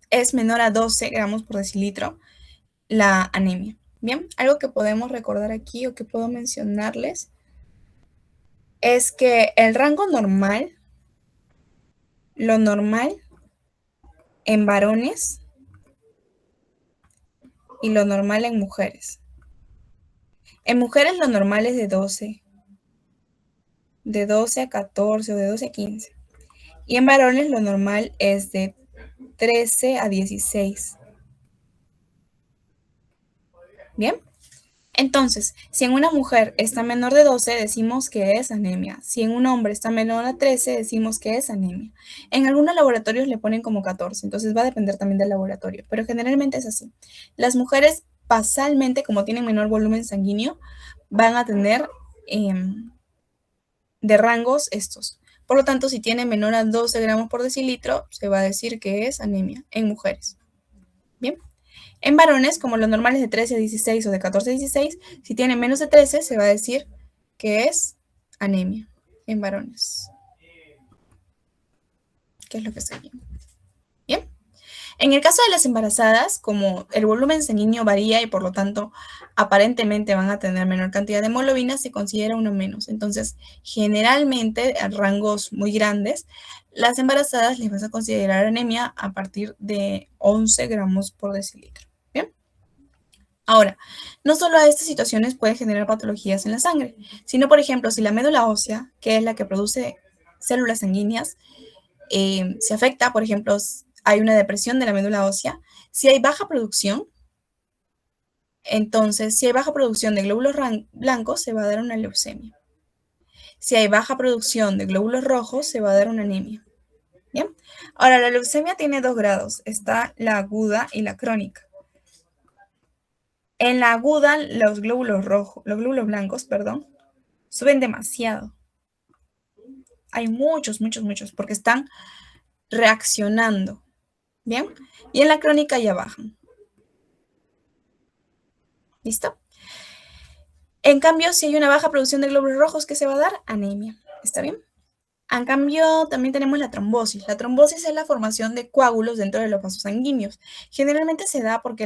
es menor a 12 gramos por decilitro la anemia. Bien, algo que podemos recordar aquí o que puedo mencionarles es que el rango normal, lo normal en varones y lo normal en mujeres. En mujeres lo normal es de 12 a 14 o de 12 a 15. Y en varones lo normal es de 13 a 16. Bien. Entonces, si en una mujer está menor de 12, decimos que es anemia. Si en un hombre está menor a 13, decimos que es anemia. En algunos laboratorios le ponen como 14, entonces va a depender también del laboratorio, pero generalmente es así. Las mujeres basalmente, como tienen menor volumen sanguíneo, van a tener de rangos estos. Por lo tanto, si tiene menor a 12 gramos por decilitro, se va a decir que es anemia en mujeres. Bien. En varones, como lo normal es de 13 a 16 o de 14 a 16, si tiene menos de 13, se va a decir que es anemia en varones. ¿Qué es lo que estoy viendo? Bien. En el caso de las embarazadas, como el volumen sanguíneo varía y por lo tanto aparentemente van a tener menor cantidad de hemoglobina, se considera uno menos. Entonces, generalmente a rangos muy grandes, las embarazadas les vas a considerar anemia a partir de 11 gramos por decilitro. Bien. Ahora, no solo a estas situaciones pueden generar patologías en la sangre, sino, por ejemplo, si la médula ósea, que es la que produce células sanguíneas, se afecta, por ejemplo, hay una depresión de la médula ósea, si hay baja producción, entonces, si hay baja producción de glóbulos blancos, se va a dar una leucemia. Si hay baja producción de glóbulos rojos, se va a dar una anemia. ¿Bien? Ahora, la leucemia tiene 2 grados, está la aguda y la crónica. En la aguda, los glóbulos blancos, suben demasiado. Hay muchos, porque están reaccionando. ¿Bien? Y en la crónica ya bajan. ¿Listo? En cambio, si hay una baja producción de glóbulos rojos, ¿qué se va a dar? Anemia. ¿Está bien? En cambio, también tenemos la trombosis. La trombosis es la formación de coágulos dentro de los vasos sanguíneos. Generalmente se da porque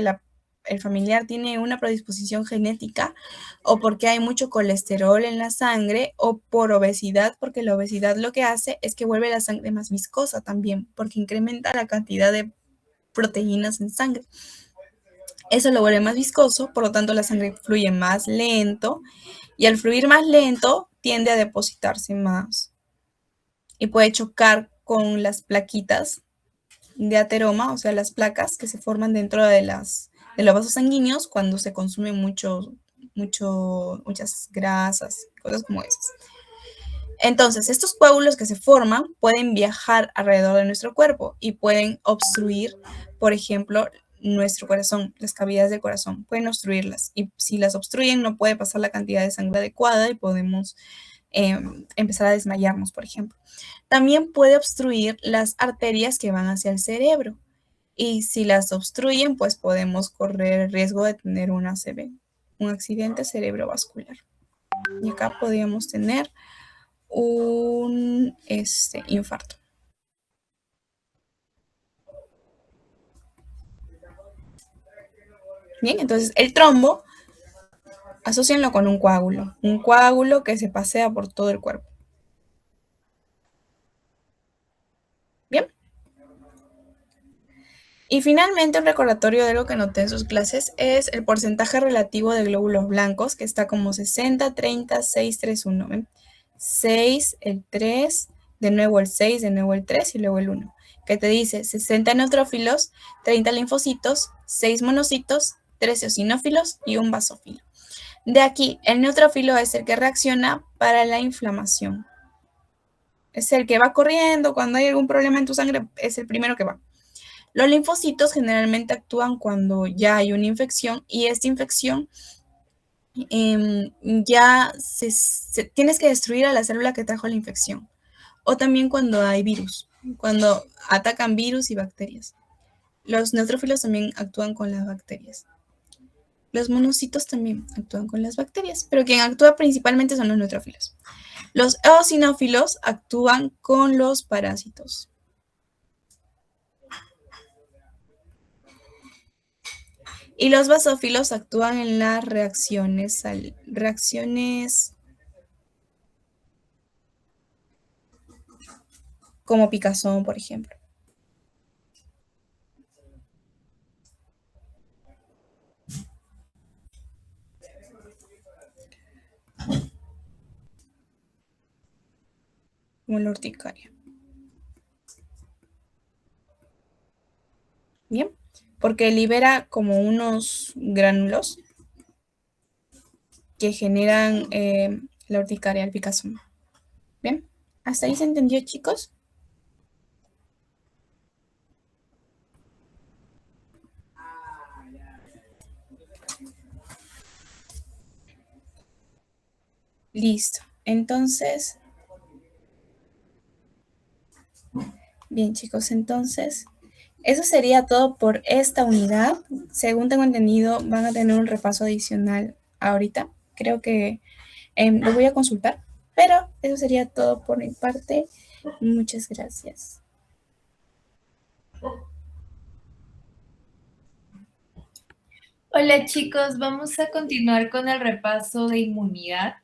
el familiar tiene una predisposición genética o porque hay mucho colesterol en la sangre o por obesidad, porque la obesidad lo que hace es que vuelve la sangre más viscosa también, porque incrementa la cantidad de proteínas en sangre. Eso lo vuelve más viscoso, por lo tanto la sangre fluye más lento y al fluir más lento tiende a depositarse más y puede chocar con las plaquitas de ateroma, o sea, las placas que se forman dentro de los vasos sanguíneos cuando se consumen muchas grasas, cosas como esas. Entonces, estos coágulos que se forman pueden viajar alrededor de nuestro cuerpo y pueden obstruir, por ejemplo, nuestro corazón, las cavidades del corazón, pueden obstruirlas. Y si las obstruyen, no puede pasar la cantidad de sangre adecuada y podemos empezar a desmayarnos, por ejemplo. También puede obstruir las arterias que van hacia el cerebro. Y si las obstruyen, pues podemos correr el riesgo de tener un ACV, un accidente cerebrovascular. Y acá podríamos tener un infarto. Bien, entonces el trombo, asócienlo con un coágulo que se pasea por todo el cuerpo. Bien. Y finalmente, un recordatorio de algo que noté en sus clases es el porcentaje relativo de glóbulos blancos, que está como 60, 30, 6, 3, 1. ¿Ven? 6, el 3, de nuevo el 6, de nuevo el 3 y luego el 1. Que te dice 60 neutrófilos, 30 linfocitos, 6 monocitos, 3 eosinófilos y un basófilo. De aquí, el neutrófilo es el que reacciona para la inflamación. Es el que va corriendo cuando hay algún problema en tu sangre, es el primero que va. Los linfocitos generalmente actúan cuando ya hay una infección y esta infección ya tienes que destruir a la célula que trajo la infección. O también cuando hay virus, cuando atacan virus y bacterias. Los neutrófilos también actúan con las bacterias. Los monocitos también actúan con las bacterias, pero quien actúa principalmente son los neutrófilos. Los eosinófilos actúan con los parásitos. Y los basófilos actúan en las reacciones como picazón, por ejemplo. Como la urticaria. Bien, porque libera como unos gránulos que generan la urticaria, el picazón. Bien, ¿hasta ahí se entendió, chicos? Listo. Entonces, bien, chicos, entonces, eso sería todo por esta unidad. Según tengo entendido, van a tener un repaso adicional ahorita. Creo que lo voy a consultar, pero eso sería todo por mi parte. Muchas gracias. Hola chicos, vamos a continuar con el repaso de inmunidad.